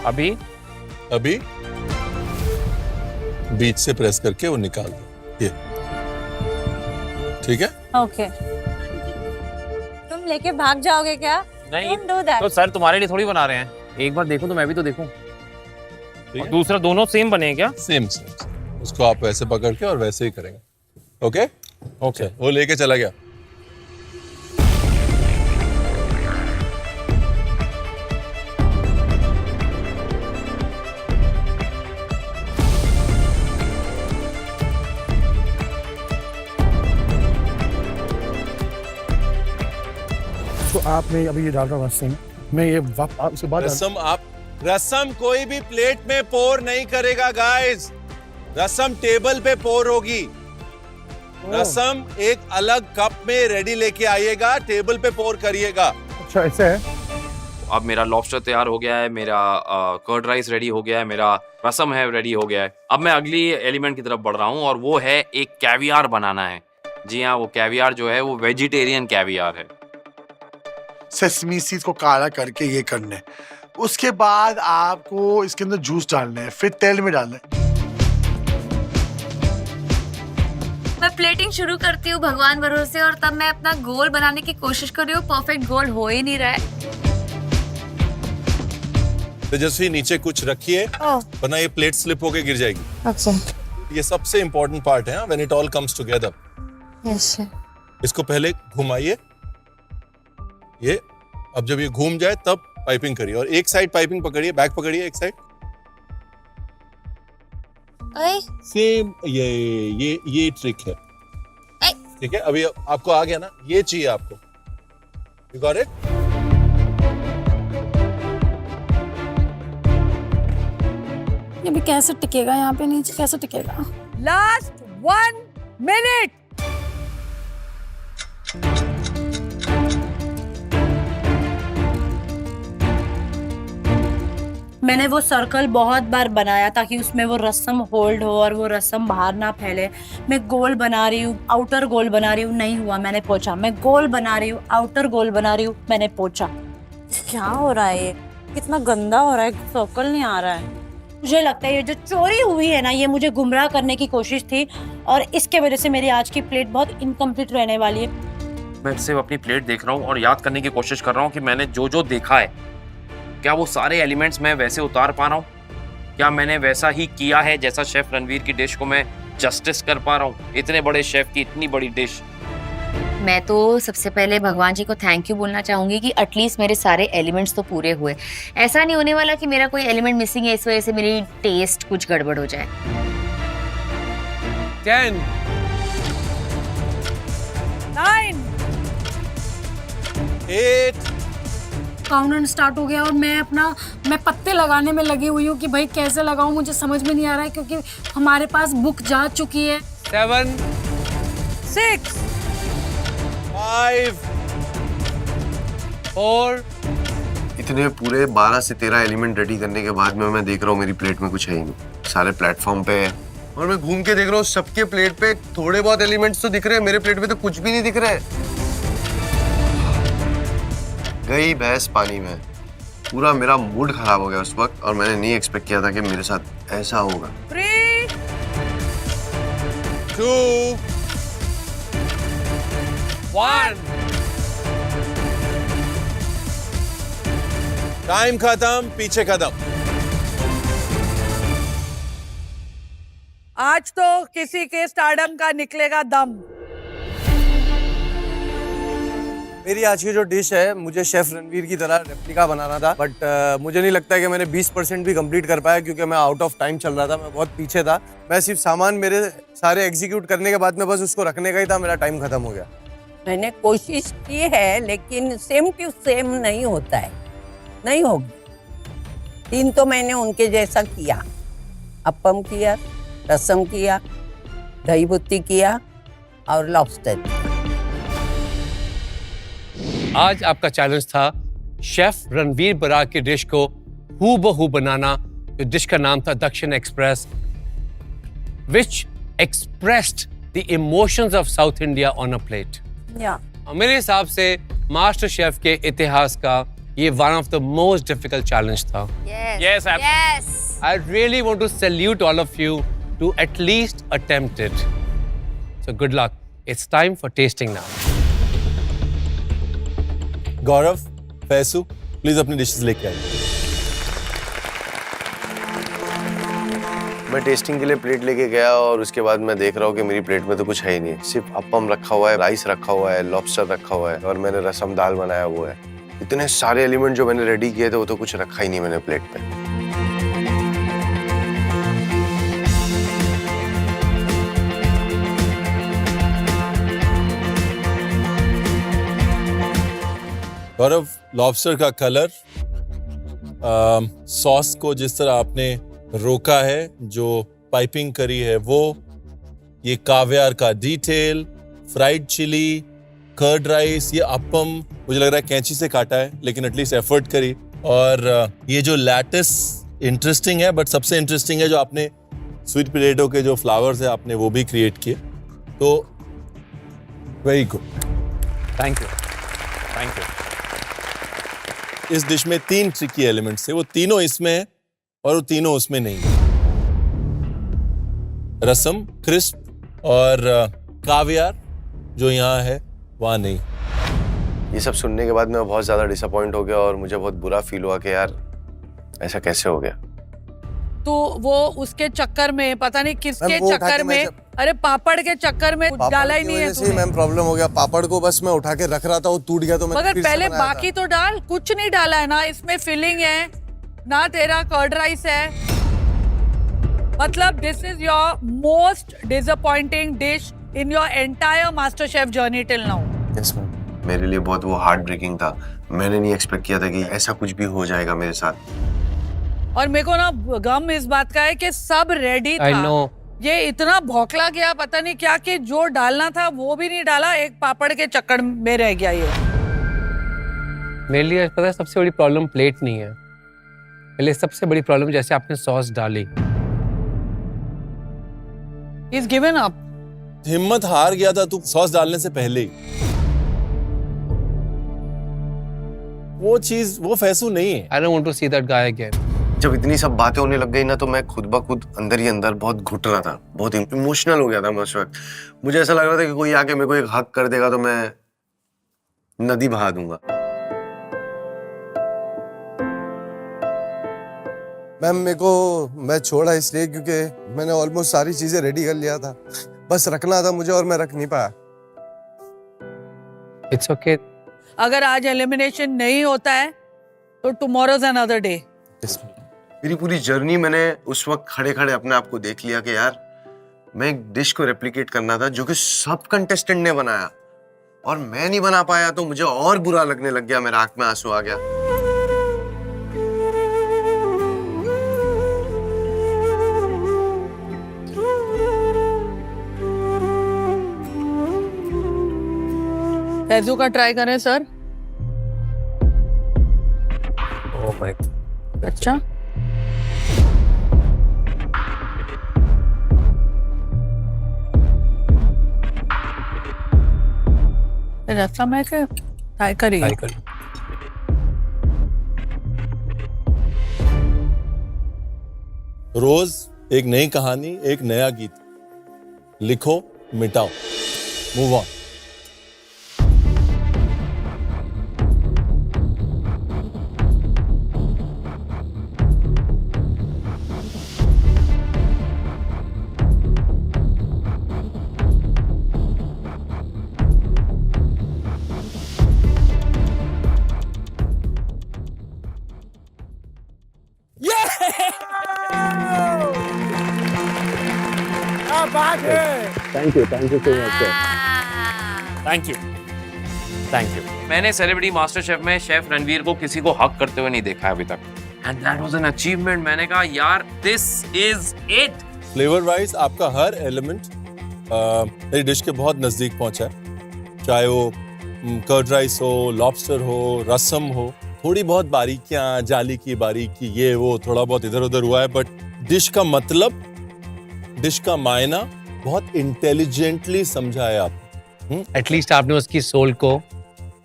[SPEAKER 9] अभी
[SPEAKER 2] बीच से प्रेस करके वो निकाल दो। ये ठीक है।
[SPEAKER 15] ओके। तुम लेके भाग जाओगे क्या?
[SPEAKER 9] नहीं,
[SPEAKER 15] Don't do that.
[SPEAKER 9] तो सर तुम्हारे लिए थोड़ी बना रहे हैं, एक बार देखो तो मैं भी तो देखूं। और दूसरा दोनों सेम बने क्या?
[SPEAKER 2] सेम। उसको आप वैसे पकड़ के और वैसे ही करेंगे। ओके ओके, वो लेके चला गया।
[SPEAKER 10] तो आपने अभी ये डाल रहा हूँ, मैं ये आपसे बात
[SPEAKER 2] रसम कोई भी प्लेट में पोर नहीं करेगा गाइस। रसम टेबल पे पोर होगी। रसम एक अलग कप में रेडी लेके आइएगा, टेबल पे पोर करिएगा।
[SPEAKER 10] अच्छा ऐसा है।
[SPEAKER 9] अब मेरा लॉबस्टर तैयार हो गया है, मेरा कर्ड राइस रेडी हो गया है, मेरा रसम है रेडी हो गया है। अब मैं अगली एलिमेंट की तरफ बढ़ रहा हूँ और वो है एक कैवियार बनाना है। जी हाँ, वो कैवियार जो है वो वेजिटेरियन कैवियार है।
[SPEAKER 10] सेसमी सीड्स को काला करके ये करना है, उसके बाद आपको इसके अंदर जूस डालना है, फिर तेल में डालना है।
[SPEAKER 1] मैं प्लेटिंग शुरू करती हूँ भगवान भरोसे, और तब मैं अपना गोल बनाने की कोशिश कर रही हूँ। परफेक्ट गोल हो ही नहीं रहा है।
[SPEAKER 2] तेजस्वी नीचे कुछ रखिए, वरना ये प्लेट स्लिप होके गिर जाएगी।
[SPEAKER 1] अच्छा,
[SPEAKER 2] ये सबसे इम्पोर्टेंट पार्ट है when it all comes together.
[SPEAKER 1] Yes.
[SPEAKER 2] इसको पहले घुमाइए, ये अब जब ये घूम जाए तब पाइपिंग करिए, और एक साइड पाइपिंग पकड़िए, बैक पकड़िए एक साइड। सेम ये ट्रिक है। ठीक है, अभी आपको आ गया ना, ये चाहिए आपको। You got it?
[SPEAKER 11] ये भी कैसे टिकेगा यहाँ पे नीचे, कैसे टिकेगा?
[SPEAKER 4] Last 1 minute.
[SPEAKER 15] मैंने वो सर्कल बहुत बार बनाया ताकि उसमें वो रसम होल्ड हो और वो रसम बाहर ना फैले। मैं गोल बना रही हूँ, आउटर गोल बना रही हूँ, नहीं हुआ, मैंने पोंछा। मैं गोल बना रही हूँ, आउटर गोल बना रही हूँ, मैंने पोंछा। क्या हो रहा है ये? कितना गंदा हो रहा है, सर्कल नहीं आ रहा है। मुझे लगता है ये जो चोरी हुई है ना, ये मुझे गुमराह करने की कोशिश थी, और इसके वजह से मेरी आज की प्लेट बहुत इनकम्प्लीट रहने वाली है।
[SPEAKER 9] मैं सिर्फ अपनी प्लेट देख रहा हूँ और याद करने की कोशिश कर रहा हूँ कि मैंने जो जो देखा है, क्या वो सारे एलिमेंट्स मैं वैसे उतार पा रहा हूँ? क्या मैंने वैसा ही किया है जैसा शेफ रणवीर की डिश को मैं जस्टिस कर पा रहा हूँ? इतने बड़े शेफ की इतनी बड़ी डिश।
[SPEAKER 1] मैं तो सबसे पहले भगवान जी को थैंक यू बोलना चाहूंगी कि एटलीस्ट मेरे सारे एलिमेंट्स तो पूरे हुए। ऐसा नहीं होने वाला कि मेरा कोई एलिमेंट मिसिंग है, इस वजह से मेरी टेस्ट कुछ गड़बड़ हो जाए।
[SPEAKER 3] 10
[SPEAKER 4] 9
[SPEAKER 2] 8
[SPEAKER 11] काउंटडाउन स्टार्ट हो गया और मैं पत्ते लगाने में लगी हुई हूँ कि भाई कैसे लगाऊं, मुझे समझ में नहीं आ रहा है क्योंकि हमारे पास बुक जा चुकी है।
[SPEAKER 3] 7
[SPEAKER 4] 6
[SPEAKER 2] 5
[SPEAKER 3] 4
[SPEAKER 8] इतने पूरे 12 से 13 एलिमेंट रेडी करने के बाद में मैं देख रहा हूँ मेरी प्लेट में कुछ है ही नहीं। सारे प्लेटफॉर्म पे और मैं घूम के देख रहा हूँ सबके प्लेट पे थोड़े बहुत एलिमेंट्स तो दिख रहे हैं, मेरे प्लेट पे तो कुछ भी नहीं दिख रहा है। गई भैंस पानी में। पूरा मेरा मूड खराब हो गया उस वक्त, और मैंने नहीं एक्सपेक्ट किया था कि मेरे साथ ऐसा होगा।
[SPEAKER 4] 3,
[SPEAKER 2] 2,
[SPEAKER 3] 1
[SPEAKER 2] टाइम खत्म, पीछे कदम।
[SPEAKER 4] आज तो किसी के स्टारडम का निकलेगा दम।
[SPEAKER 12] मेरी आज की जो डिश है, मुझे शेफ रणवीर की तरह रेप्लिका बनाना था, बट मुझे नहीं लगता कि मैंने 20% भी कंप्लीट कर पाया, क्योंकि मैं आउट ऑफ टाइम चल रहा था, मैं बहुत पीछे था। मैं सिर्फ सामान मेरे सारे एग्जीक्यूट करने के बाद में बस उसको रखने का ही था, मेरा टाइम खत्म हो गया।
[SPEAKER 16] मैंने कोशिश की है, लेकिन सेम टू सेम नहीं होता है, नहीं होगी। 3 तो मैंने उनके जैसा किया, अप्पम किया, रसम किया, दही बुत्ती किया और लॉबस्टर।
[SPEAKER 3] आज आपका चैलेंज था शेफ रणवीर बरार की डिश को हूबहू बनाना, जो डिश का नाम था दक्षिण express, which expressed the emotions of South India on a plate. और मेरे हिसाब से मास्टर शेफ के इतिहास का ये one of the most difficult challenge था.
[SPEAKER 9] Yes,
[SPEAKER 1] Yes.
[SPEAKER 3] I really want to salute all of you to at least attempt it. So good luck. It's time for tasting now.
[SPEAKER 2] Gaurav, Faisu, please अपनी डिशेस लेके आइए।
[SPEAKER 8] मैं टेस्टिंग के लिए प्लेट लेके गया, और उसके बाद मैं देख रहा हूँ कि मेरी प्लेट में तो कुछ है ही नहीं। सिर्फ अप्पम रखा हुआ है, राइस रखा हुआ है, लॉबस्टर रखा हुआ है, और मैंने रसम दाल बनाया हुआ है। इतने सारे एलिमेंट जो मैंने रेडी किए थे, वो तो कुछ रखा ही नहीं मैंने प्लेट पे।
[SPEAKER 2] गौरव, लॉबस्टर का कलर, सॉस को जिस तरह आपने रोका है, जो पाइपिंग करी है वो, ये काव्यार का detail, fried chilli, curd rice, ये अप्पम मुझे लग रहा है कैंची से काटा है, लेकिन एटलीस्ट एफर्ट करी। और ये जो लैटिस इंटरेस्टिंग है, बट सबसे इंटरेस्टिंग है जो आपने स्वीट पोटैटो के जो फ्लावर्स है आपने वो भी क्रिएट किए। तो very good,
[SPEAKER 9] thank you, thank you.
[SPEAKER 2] इस डिश में 3 ट्रिकी एलिमेंट्स थे, वो तीनों इसमें है और वो तीनों उसमें नहीं है। रसम क्रिस्प और कावियार जो यहाँ है वहाँ नहीं।
[SPEAKER 8] ये सब सुनने के बाद मैं बहुत ज्यादा डिसअपॉइंट हो गया, और मुझे बहुत बुरा फील हुआ कि यार ऐसा कैसे हो गया।
[SPEAKER 4] तो वो उसके चक्कर में, पता नहीं किसके चक्कर में, अरे पापड़ के चक्कर में डाला ही नहीं है तूने।
[SPEAKER 12] मैम प्रॉब्लम हो गया, पापड़ को बस मैं उठा के रख रहा था, वो टूट गया, तो मैं
[SPEAKER 4] मगर पहले बाकी तो डाल, कुछ नहीं डाला है ना, इसमें फिलिंग है ना, तेरा कर्ड राइस है। मतलब this is your most disappointing dish in your entire master chef journey till now.
[SPEAKER 8] Yes ma'am, मेरे लिए बहुत वो हार्ट ब्रेकिंग था। मैंने नहीं एक्सपेक्ट किया था कि ऐसा कुछ भी हो जाएगा मेरे साथ।
[SPEAKER 4] और मेरे को ना गम इस बात का है कि सब रेडी था।
[SPEAKER 3] I know.
[SPEAKER 4] ये इतना भौकला गया, पता नहीं क्या, कि जो डालना था वो भी नहीं डाला, एक पापड़ के चक्कर में रह गया ये।
[SPEAKER 3] मेरे लिए पता है सबसे बड़ी प्रॉब्लम प्लेट नहीं है, मेरे लिए सबसे बड़ी प्रॉब्लम जैसे आपने सॉस डाली।
[SPEAKER 4] He's given up.
[SPEAKER 2] हिम्मत हार गया था तू सॉस डालने से पहले ही। वो चीज, वो फैसू नहीं है।
[SPEAKER 3] I don't want to see that guy again.
[SPEAKER 8] जब इतनी सब बातें होने लग गई ना, तो मैं खुद ब खुद अंदर ही अंदर बहुत घुट रहा था, बहुत इमोशनल हो गया था मैं उस वक्त। मुझे ऐसा लग रहा था कि कोई आके मेरे को एक हक कर देगा तो मैं नदी बहा दूंगा।
[SPEAKER 12] मैम मेरे को, मैं छोड़ा इसलिए क्योंकि मैंने ऑलमोस्ट सारी चीजें रेडी कर लिया था, बस रखना था मुझे और मैं रख नहीं पाया।
[SPEAKER 3] It's okay.
[SPEAKER 4] अगर आज एलिमिनेशन नहीं होता है तो टुमारोज अनदर डे।
[SPEAKER 8] मेरी पूरी जर्नी मैंने उस वक्त खड़े खड़े अपने आप को देख लिया कि यार मैं एक डिश को रेप्लिकेट करना था जो कि सब कंटेस्टेंट ने बनाया, और मैं नहीं बना पाया, तो मुझे और बुरा लगने लग गया, मेरे आंख में आंसू आ गया।
[SPEAKER 4] फैजू का ट्राई करें सर।
[SPEAKER 3] Oh my God.
[SPEAKER 4] अच्छा, रसम है कि थाई करी है?
[SPEAKER 3] ट्राई कर।
[SPEAKER 2] रोज एक नई कहानी, एक नया गीत, लिखो मिटाओ, move on.
[SPEAKER 12] Thank you so much sir.
[SPEAKER 5] Thank you, thank you.
[SPEAKER 9] मैंने सेलिब्रिटी मास्टर शेफ में शेफ रणवीर को किसी को हक करते हुए नहीं देखा है अभी तक, and that was an achievement. मैंने कहा यार this is it.
[SPEAKER 2] Flavour wise आपका हर एलिमेंट मेरी डिश के बहुत नजदीक पहुंचा है, चाहे वो कर्ड राइस हो, लॉबस्टर हो, रसम हो, थोड़ी बहुत बारीकियां, जाली की बारीकी, ये वो थोड़ा बहुत इधर उधर हुआ है, बट डिश का मतलब, डिश का मायना बहुत इंटेलिजेंटली समझा है आप।
[SPEAKER 3] एटलीस्ट आपने उसकी सोल को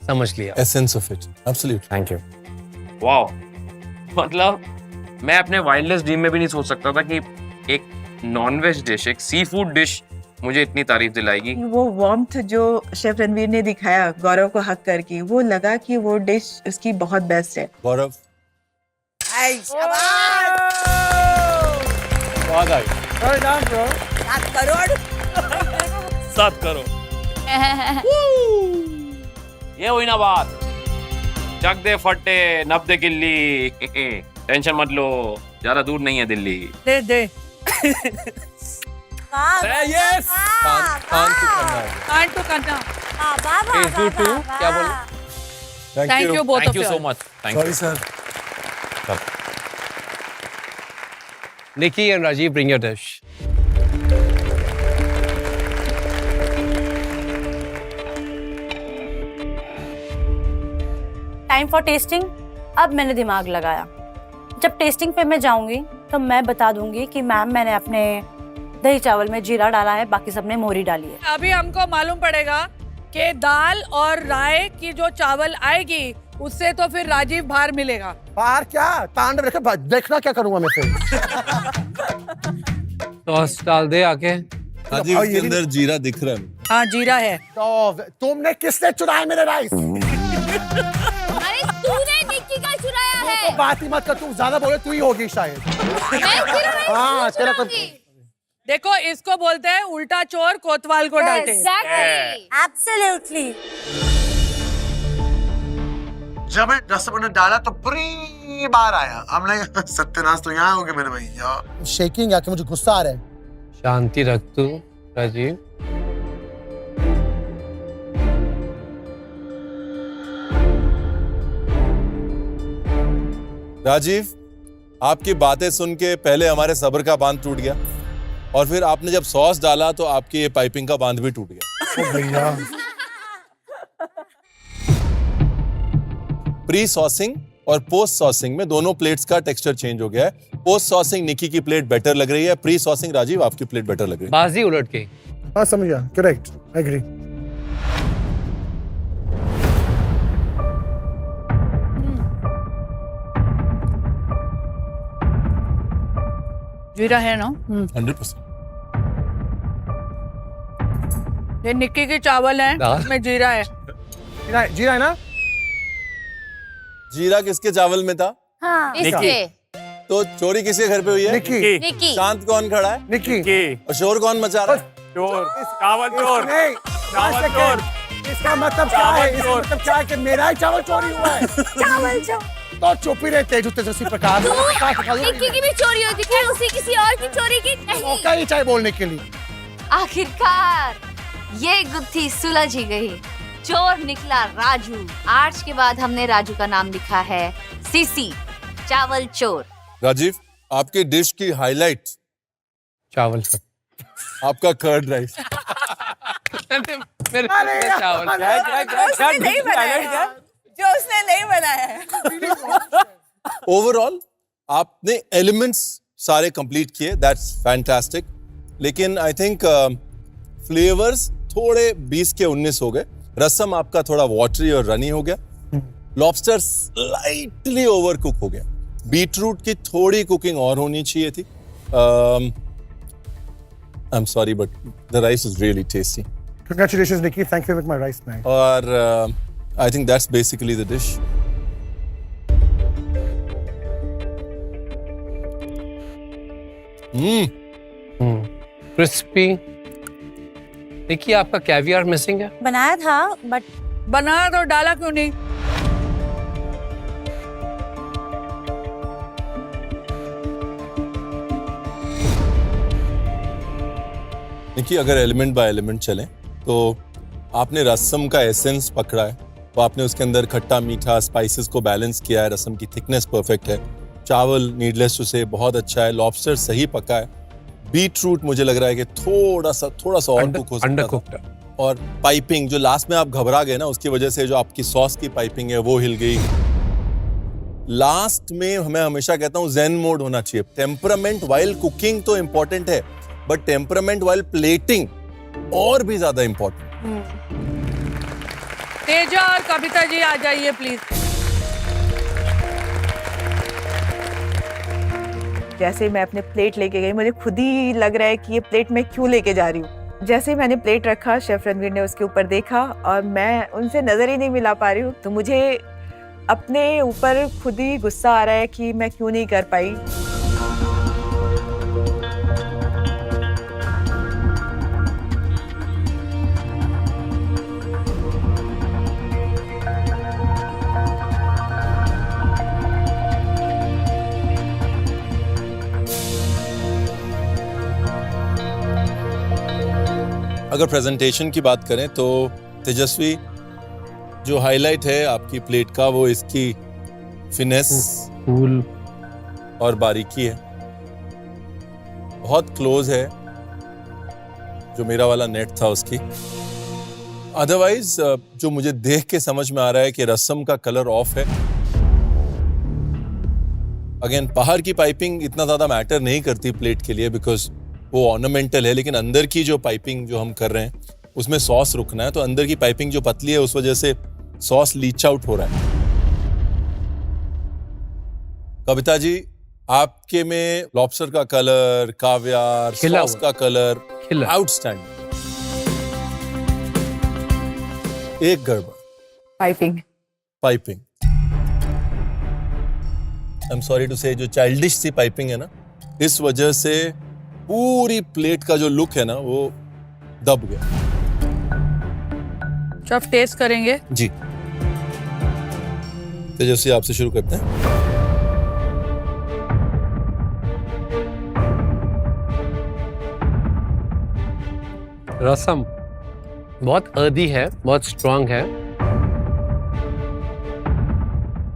[SPEAKER 3] समझ लिया।
[SPEAKER 2] Essence of it, absolutely.
[SPEAKER 9] Thank you. Wow, मतलब मैं अपने वाइल्डेस्ट ड्रीम में भी नहीं सोच सकता था कि एक नॉनवेज डिश, एक सी फूड डिश मुझे इतनी तारीफ दिलाएगी।
[SPEAKER 6] वो वार्मथ जो शेफ रणवीर ने दिखाया गौरव को हक करके, वो लगा कि वो डिश उसकी बहुत बेस्ट है।
[SPEAKER 2] गौरव
[SPEAKER 12] बहुत आई।
[SPEAKER 5] 7 करोड़।
[SPEAKER 9] ये हुई ना बात, चक दे फट्टे नब दे किल्ली। टेंशन मत लो, ज्यादा दूर नहीं है दिल्ली।
[SPEAKER 4] दे दे।
[SPEAKER 5] यस।
[SPEAKER 4] कान टू करना।
[SPEAKER 3] क्या बोले?
[SPEAKER 4] Thank you both
[SPEAKER 9] thank
[SPEAKER 4] of
[SPEAKER 9] you
[SPEAKER 4] you.
[SPEAKER 9] So much. Thank
[SPEAKER 12] sorry
[SPEAKER 9] you
[SPEAKER 12] sir.
[SPEAKER 3] Nikki and Rajiv, bring your dish.
[SPEAKER 15] Time for testing. अब मैंने दिमाग लगाया, जब टेस्टिंग पे मैं जाऊंगी तो मैं बता दूंगी कि मैम मैंने अपने दही चावल में जीरा डाला है, बाकी सबने मोहरी डाली है।
[SPEAKER 4] अभी हमको मालूम पड़ेगा कि दाल और राय की जो चावल आएगी उससे तो फिर राजीव बाहर मिलेगा।
[SPEAKER 10] बाहर क्या तांडव रखे, देखना क्या करूंगा मैं फिर।
[SPEAKER 3] सॉस डाल दे आके।
[SPEAKER 2] राजीव के अंदर जीरा दिख रहा है।
[SPEAKER 4] हाँ जीरा है।
[SPEAKER 10] तो तुमने किसने चुराए मेरे राइस?
[SPEAKER 1] अरे तूने निक्की का चुराया है।
[SPEAKER 10] तो बात ही मत कर, तू ज्यादा बोले तू ही होगी शायद। हाँ तेरा तो
[SPEAKER 4] देखो इसको बोलते हैं उल्टा चोर कोतवाल को डांटे।
[SPEAKER 15] एब्सोल्युटली।
[SPEAKER 10] जब मैं रसम ने डाला तो पूरी बार आया, हमने सत्यानाश तो यहाँ हो गया मेरे भैया। शेकिंग आके मुझे गुस्सा आ रहा है।
[SPEAKER 3] शांति रख तू राजीव।
[SPEAKER 2] राजीव, आपकी बातें सुन के पहले हमारे सब्र का बांध टूट गया, और फिर आपने जब सॉस डाला तो आपकी ये पाइपिंग का बांध भी टूट गया।
[SPEAKER 10] भैया
[SPEAKER 2] प्री सॉसिंग और पोस्ट सॉसिंग में दोनों प्लेट्स का टेक्सचर चेंज हो गया है। पोस्ट सॉसिंग निकी की प्लेट बेटर लग रही है, प्री सॉसिंग राजीव आपकी प्लेट बेटर लग रही है।
[SPEAKER 3] बाजी उलट के।
[SPEAKER 10] हाँ समझ गया, करेक्ट, आई एग्री।
[SPEAKER 4] जीरा है ना?
[SPEAKER 2] 100%।
[SPEAKER 4] ये निक्की की चावल है, इसमें जीरा है।
[SPEAKER 10] जीरा है ना?
[SPEAKER 2] जीरा किसके चावल में था?
[SPEAKER 1] हाँ, इसके।
[SPEAKER 2] तो चोरी किसके घर पे हुई है?
[SPEAKER 10] निक्की।
[SPEAKER 1] निक्की।
[SPEAKER 2] शांत कौन खड़ा है?
[SPEAKER 10] निक्की।
[SPEAKER 2] और शोर कौन मचा रहा है?
[SPEAKER 5] चोर, चावल चोर,
[SPEAKER 10] नहीं,
[SPEAKER 5] चावल चोर।
[SPEAKER 10] इसका मतलब क्या है? इसका मतलब क्या है कि मेरा ही चावल चोरी हुआ है?
[SPEAKER 15] चावल चोर।
[SPEAKER 10] तो चुप ही रहे तेजू तेजस्वी प्रकाश।
[SPEAKER 1] निक्की की भी चोरी होती है, उसी किसी और की चोरी की नहीं।
[SPEAKER 10] मौका ही चाहिए बोलने के लिए।
[SPEAKER 1] आखिरकार ये गुत्थी सुलझ ही गई, चोर निकला राजू। आज के बाद हमने राजू का नाम लिखा है सीसी, चावल चोर।
[SPEAKER 2] राजीव, आपकी डिश की हाईलाइट
[SPEAKER 3] चावल।
[SPEAKER 2] आपका कर्ड राइस।
[SPEAKER 3] मेरे चावल।
[SPEAKER 6] जो उसने नहीं बनाया है।
[SPEAKER 2] ओवरऑल आपने एलिमेंट्स सारे कंप्लीट किए, दैट्स फैंटास्टिक। लेकिन आई थिंक फ्लेवर्स थोड़े 20 के 19 हो गए। रसम आपका थोड़ा वाटरी और रनी हो गया, लॉबस्टर स्लाइटली ओवर कुक हो गया, बीटरूट की थोड़ी कुकिंग और होनी चाहिए थी। आई am sorry but the rice is really tasty.
[SPEAKER 10] Congratulations, Nikki. Thank you for my rice man.
[SPEAKER 2] और I think that's basically the dish.
[SPEAKER 3] Crispy. देखिए आपका कैवियर मिसिंग है।
[SPEAKER 15] बनाया था बट
[SPEAKER 4] बनाया तो डाला क्यों नहीं?
[SPEAKER 2] देखिए अगर एलिमेंट बाय एलिमेंट चलें तो आपने रसम का एसेंस पकड़ा है, तो आपने उसके अंदर खट्टा मीठा स्पाइसेस को बैलेंस किया है, रसम की थिकनेस परफेक्ट है, चावल नीडलेस टू से बहुत अच्छा है, लॉबस्टर सही पका है, बीटरूट मुझे लग रहा है कि थोड़ा सा और कुक हो सकता था, और पाइपिंग जो लास्ट में आप घबरा गए ना उसकी वजह से जो आपकी सॉस की पाइपिंग है वो हिल गई। लास्ट में मैं हमेशा कहता हूँ ज़ेन मोड होना चाहिए। टेम्परामेंट वाइल कुकिंग तो इंपॉर्टेंट है बट टेम्परामेंट वाइल प्लेटिंग और भी ज्यादा इंपॉर्टेंट।
[SPEAKER 4] तेजा और कविता जी आ जाइए प्लीज।
[SPEAKER 6] जैसे मैं अपने प्लेट लेके गई, मुझे खुद ही लग रहा है कि ये प्लेट मैं क्यों लेके जा रही हूँ। जैसे मैंने प्लेट रखा, शेफ रणवीर ने उसके ऊपर देखा और मैं उनसे नजर ही नहीं मिला पा रही हूँ, तो मुझे अपने ऊपर खुद ही गुस्सा आ रहा है कि मैं क्यों नहीं कर पाई।
[SPEAKER 2] अगर प्रेजेंटेशन की बात करें तो तेजस्वी जो हाईलाइट है आपकी प्लेट का वो इसकी फिनेस
[SPEAKER 3] कूल
[SPEAKER 2] और बारीकी है, बहुत क्लोज है जो मेरा वाला नेट था उसकी। अदरवाइज जो मुझे देख के समझ में आ रहा है कि रसम का कलर ऑफ है। अगेन बाहर की पाइपिंग इतना ज्यादा मैटर नहीं करती प्लेट के लिए बिकॉज वो ऑर्नामेंटल है, लेकिन अंदर की जो पाइपिंग जो हम कर रहे हैं उसमें सॉस रुकना है, तो अंदर की पाइपिंग जो पतली है उस वजह से सॉस लीच आउट हो रहा है। कविता जी आपके में लॉबस्टर का कलर, कावियार, सॉस का कलर आउटस्टैंडिंग। एक गड़बड़
[SPEAKER 6] piping I am sorry to say जो चाइल्डिश सी पाइपिंग है ना, इस वजह से पूरी प्लेट का जो लुक है ना वो दब गया।
[SPEAKER 4] शेफ टेस्ट करेंगे
[SPEAKER 6] जी। तेजस्वी आपसे शुरू करते हैं।
[SPEAKER 3] रसम बहुत अर्दी है, बहुत स्ट्रांग है,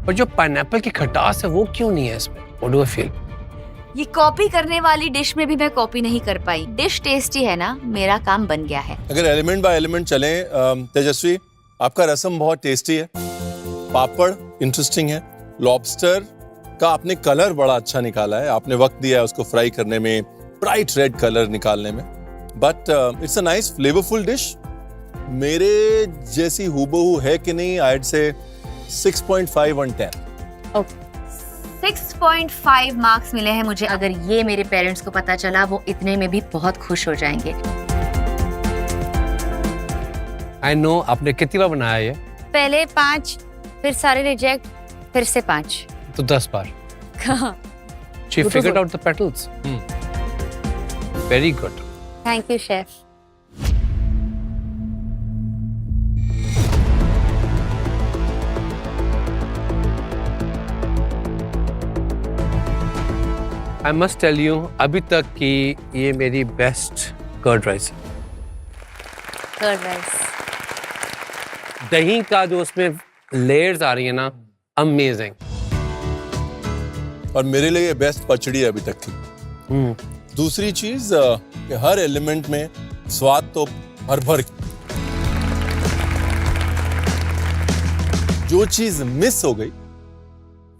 [SPEAKER 3] पर जो पाइनएप्पल की खटास है वो क्यों नहीं है इसमें? What do I feel?
[SPEAKER 1] ये कॉपी करने वाली डिश में भी मैं कॉपी नहीं कर पाई। डिश टेस्टी है ना, मेरा काम बन गया है।
[SPEAKER 6] अगर एलिमेंट बाय एलिमेंट चलें, तेजस्वी आपका रसम बहुत टेस्टी है, पापड़ इंटरेस्टिंग है, लॉबस्टर का आपने कलर बड़ा अच्छा निकाला है, आपने वक्त दिया है उसको फ्राई करने में, ब्राइट रेड कलर निकालने में, but it's a nice flavourful dish. मेरे जैसी हूबहू है कि नहीं, I'd say 6.5 on 10।
[SPEAKER 1] 6.5 मार्क्स मिले हैं मुझे। अगर ये मेरे पेरेंट्स को पता चला वो इतने में भी बहुत खुश हो जाएंगे।
[SPEAKER 3] आई नो आपने कितनी बार बनाया ये?
[SPEAKER 1] पहले 5, फिर सारे रिजेक्ट, फिर से 5,
[SPEAKER 3] तो 10 बार।
[SPEAKER 1] कहाँ?
[SPEAKER 3] She figured out the petals. Very good.
[SPEAKER 1] Thank you chef.
[SPEAKER 3] I must tell you, अभी तक की ये मेरी बेस्ट कर्ड राइस है।
[SPEAKER 1] Curd rice.
[SPEAKER 3] दही का जो उसमें लेयर्स आ रही है ना, अमेजिंग।
[SPEAKER 6] और मेरे लिए ये बेस्ट पचड़ी अभी तक थी। दूसरी चीज कि हर एलिमेंट में स्वाद तो भर भर, जो चीज मिस हो गई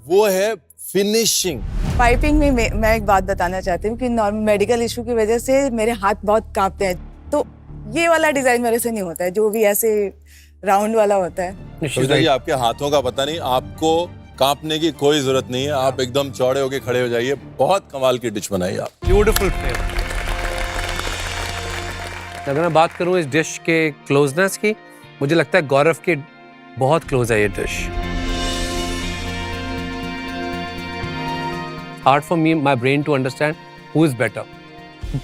[SPEAKER 6] वो है फिनिशिंग।
[SPEAKER 17] पाइपिंग में मैं एक बात बताना चाहती हूँ कि नॉर्मल मेडिकल इशू की वजह से मेरे हाथ बहुत कांपते हैं, तो ये वाला डिजाइन मेरे से नहीं होता है। जो भी ऐसे
[SPEAKER 6] राउंड वाला होता है।
[SPEAKER 2] कविता जी, आपके हाथों का पता नहीं, आपको कांपने की कोई जरूरत नहीं है, आप एकदम चौड़े होके खड़े हो जाइए। बहुत कमाल की डिश बनाई आप।
[SPEAKER 3] Beautiful flavour. अगर मैं बात करूं इस डिश के क्लोजनेस की, मुझे लगता है गौरव के बहुत क्लोज है ये dish. Hard for me my brain to understand who is better.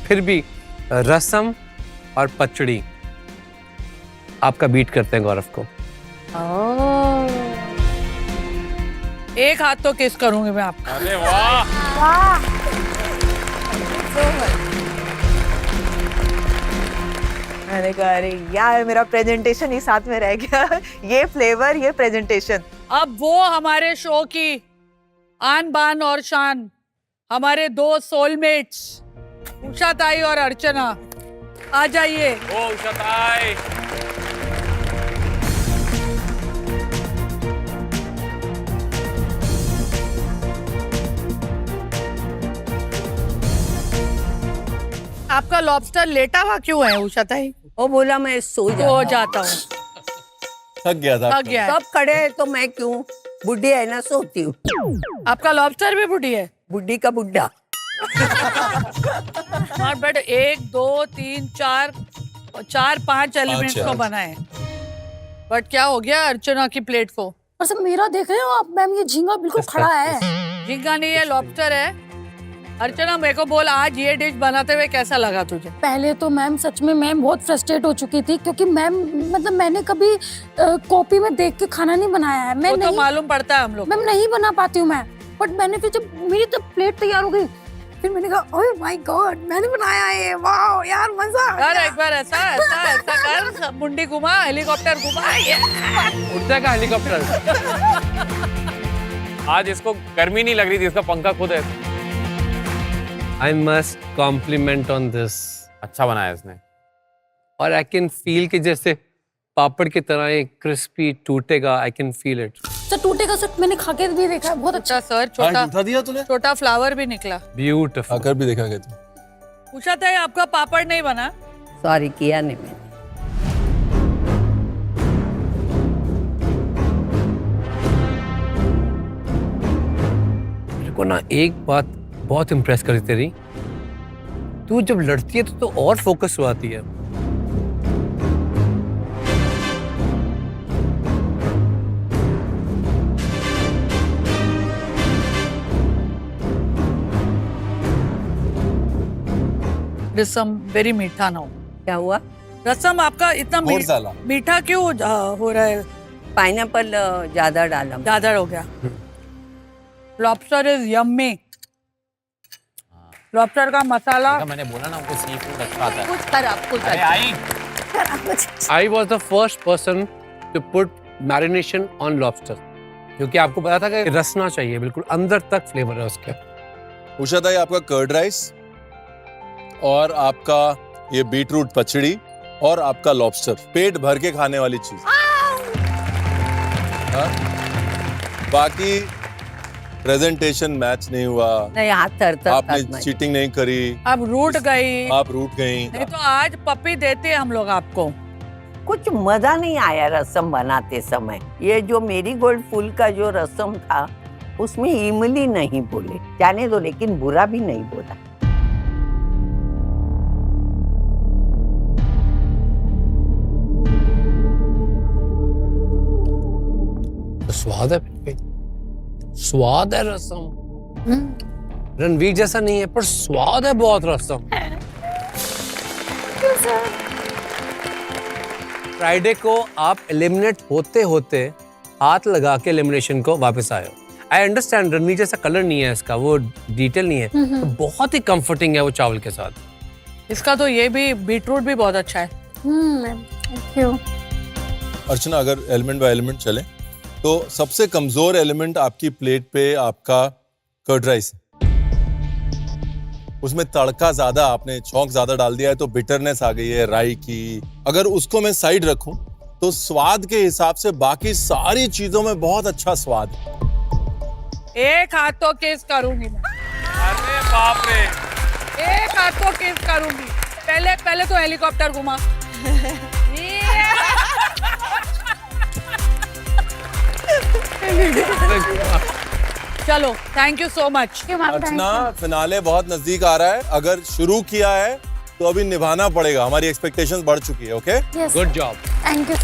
[SPEAKER 3] फिर भी रसम और पचड़ी आपका बीट करते हैं गौरव को।
[SPEAKER 4] एक हाथ तो किस करूंगी मैं आपका।
[SPEAKER 9] अरे वाह,
[SPEAKER 6] मैंने कहा अरे यार मेरा प्रेजेंटेशन ही साथ में रह गया। ये फ्लेवर, ये प्रेजेंटेशन।
[SPEAKER 4] अब वो हमारे शो की आन बान और शान, हमारे दो सोलमेट्स उषा ताई और अर्चना, आ जाइए।
[SPEAKER 9] ओ उषा ताई।
[SPEAKER 4] आपका लॉबस्टर लेटा हुआ क्यों है उषा ताई?
[SPEAKER 16] वो बोला मैं सो
[SPEAKER 4] जाता हूँ।
[SPEAKER 2] थक गया था।
[SPEAKER 4] थक गया है।
[SPEAKER 16] सब खड़े हैं तो मैं क्यों, बुढ़ी है ना, सोती हूँ।
[SPEAKER 4] आपका लॉबस्टर भी बुढ़ी है?
[SPEAKER 16] बुढ़ी का बुढ़ा।
[SPEAKER 4] Not bad. 1 2 3 4 5 एलिमेंट्स को बनाए, बट क्या हो गया अर्चना की प्लेट को?
[SPEAKER 11] और सब मेरा देख रहे हो आप मैम, ये झींगा बिल्कुल खड़ा है।
[SPEAKER 4] झींगा नहीं है, लॉबस्टर है। अर्चना मेरे को बोल, आज ये डिश बनाते हुए कैसा लगा तुझे?
[SPEAKER 11] पहले तो मैम सच में मैम बहुत फ्रस्ट्रेट हो चुकी थी, क्योंकि मैम मतलब मैंने कभी कॉपी में देख के खाना नहीं बनाया है। मैं
[SPEAKER 4] वो
[SPEAKER 11] नहीं,
[SPEAKER 4] तो मालूम पड़ता है हम लोग।
[SPEAKER 11] मैम नहीं बना पाती हूँ मैं, बट मैंने फिर जब मेरी तो प्लेट तैयार हो गई, फिर मैंने कहा ओह माय गॉड, मैंने बनाया है, वाओ यार मजा आ
[SPEAKER 4] यार
[SPEAKER 11] गया।
[SPEAKER 4] एक बार ऐसा कर, मुंडी घुमा, हेलीकॉप्टर घुमा।
[SPEAKER 3] उड़ता का हेलीकॉप्टर।
[SPEAKER 9] आज इसको गर्मी नहीं लग रही थी, इसका पंखा खुद है।
[SPEAKER 3] I must compliment on this.
[SPEAKER 9] अच्छा बनाया इसने।
[SPEAKER 3] और I can feel कि जैसे पापड़ की तरह ये क्रिस्पी टूटेगा। I can feel it.
[SPEAKER 11] Sir टूटेगा सर, मैंने खा के भी देखा है, बहुत अच्छा
[SPEAKER 4] सर।
[SPEAKER 2] उठा दिया तूने?
[SPEAKER 4] छोटा फ्लावर भी निकला।
[SPEAKER 3] Beautiful.
[SPEAKER 2] आकर भी देखा क्या तू?
[SPEAKER 4] पूछा था आपका पापड़ नहीं बना?
[SPEAKER 16] सॉरी, किया नहीं मैंने।
[SPEAKER 3] मेरे को ना एक बात बहुत इम्प्रेस करी तेरी, तू जब लड़ती है तो और फोकस हो आती है।
[SPEAKER 4] रसम वेरी मीठा ना हो।
[SPEAKER 16] क्या हुआ?
[SPEAKER 4] रसम आपका इतना मीठा क्यों हो रहा है?
[SPEAKER 16] पाइनएप्पल ज्यादा डाला,
[SPEAKER 4] ज्यादा हो गया। Lobster is yummy. लॉबस्टर का मसाला।
[SPEAKER 9] मैंने बोला ना उनको सी फूड अच्छा आता है।
[SPEAKER 4] कुछ खराब, कुछ
[SPEAKER 9] अरे आई।
[SPEAKER 3] I was the first person to put marination on lobster, क्योंकि आपको पता था कि रसना चाहिए, बिल्कुल अंदर तक फ्लेवर है उसके।
[SPEAKER 2] उषा ताई, आपका कर्ड राइस और आपका ये बीटरूट पचड़ी और आपका लॉबस्टर, पेट भर के खाने वाली चीज। हाँ? बाकी प्रेजेंटेशन मैच नहीं हुआ,
[SPEAKER 16] नहीं हाथ थरथर
[SPEAKER 2] आपने चीटिंग नहीं करी,
[SPEAKER 4] आप रूठ गई।
[SPEAKER 2] आप रूठ गई।
[SPEAKER 4] नहीं तो आज पप्पी देते हम लोग आपको।
[SPEAKER 16] कुछ मजा नहीं आया रसम बनाते समय। ये जो मेरी गोल्ड फूल का जो रसम था उसमें इमली नहीं बोले, जाने दो, लेकिन बुरा भी नहीं बोला।
[SPEAKER 3] स्वाद है, स्वाद है रसम। रणवीर जैसा नहीं है पर स्वाद है बहुत रसम। फ्राइडे को आप एलिमिनेट होते होते हाथ लगा के एलिमिनेशन को वापस आए हो। आई अंडरस्टैंड रणवीर जैसा कलर नहीं है इसका, वो डिटेल नहीं है, तो बहुत ही कंफर्टिंग है वो चावल के साथ।
[SPEAKER 4] इसका तो ये भी बीटरूट भी बहुत अच्छा है।
[SPEAKER 11] Thank you.
[SPEAKER 2] अर्चना, अगर एलिमेंट बाय एलिमेंट चले तो सबसे कमजोर एलिमेंट आपकी प्लेट पे आपका कर्ड राइस, उसमें तड़का ज्यादा, आपने छौंक ज्यादा डाल दिया है तो बिटरनेस आ गई है राई की। अगर उसको मैं साइड रखूं तो स्वाद के हिसाब से बाकी सारी चीजों में बहुत अच्छा स्वाद है।
[SPEAKER 4] एक हाथ तो किस करूंगी मैं।
[SPEAKER 9] अरे बाप रे।
[SPEAKER 4] एक हाथ तो किस करूंगी। पहले तो हेलीकॉप्टर घुमा। चलो, thank you so much.
[SPEAKER 2] Archana, finale बहुत नजदीक आ रहा है। अगर शुरू किया है तो अभी निभाना पड़ेगा। हमारी एक्सपेक्टेशंस बढ़ चुकी है। Okay,
[SPEAKER 3] good job.
[SPEAKER 11] Thank you.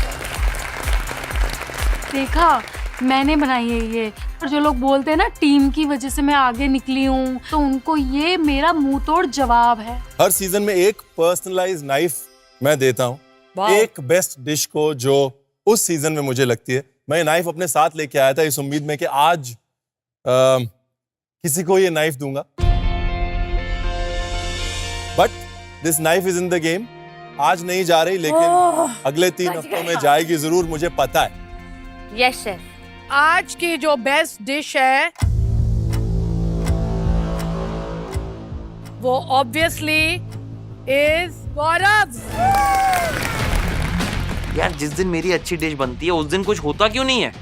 [SPEAKER 11] देखा, मैंने बनाई है ये। और जो लोग बोलते हैं ना टीम की वजह से मैं आगे निकली हूँ, तो उनको ये मेरा मुंह तोड़ जवाब है।
[SPEAKER 2] हर सीजन में एक पर्सनलाइज्ड नाइफ मैं देता हूँ, एक बेस्ट डिश को जो उस सीजन में मुझे लगती है। मैं ये नाइफ अपने साथ लेके आया था इस उम्मीद में कि आज किसी को ये नाइफ दूंगा, but this knife is in the game. आज नहीं जा रही, लेकिन अगले 3 हफ्तों में जाएगी जरूर, मुझे पता है।
[SPEAKER 1] Yes chef.
[SPEAKER 4] आज की जो बेस्ट डिश है वो ऑब्वियसली इज गौरव।
[SPEAKER 9] यार जिस दिन मेरी अच्छी डिश बनती है उस दिन कुछ होता क्यों नहीं है?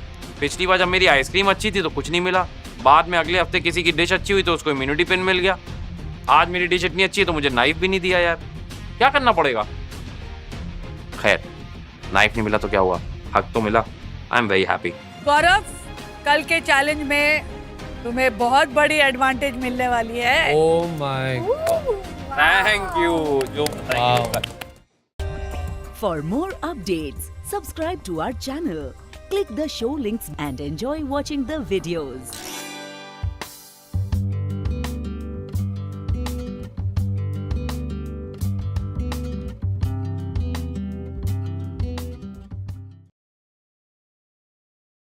[SPEAKER 9] पिछली बार जब मेरी आइसक्रीम अच्छी थी तो कुछ नहीं मिला, बाद में अगले हफ्ते किसी की डिश अच्छी हुई तो उसको इम्यूनिटी पिन मिल गया। आज मेरी डिश इतनी अच्छी है तो मुझे नाइफ भी नहीं दिया। यार क्या करना पड़ेगा? खैर, नाइफ नहीं मिला तो क्या हुआ, हक तो मिला। I am very happy.
[SPEAKER 4] Gaurav, कल के चैलेंज में तुम्हें बहुत बड़ी एडवांटेज मिलने वाली है।
[SPEAKER 3] Oh my God,
[SPEAKER 9] thank you. जो
[SPEAKER 18] For more updates, subscribe to our channel, click the show links and enjoy watching the videos.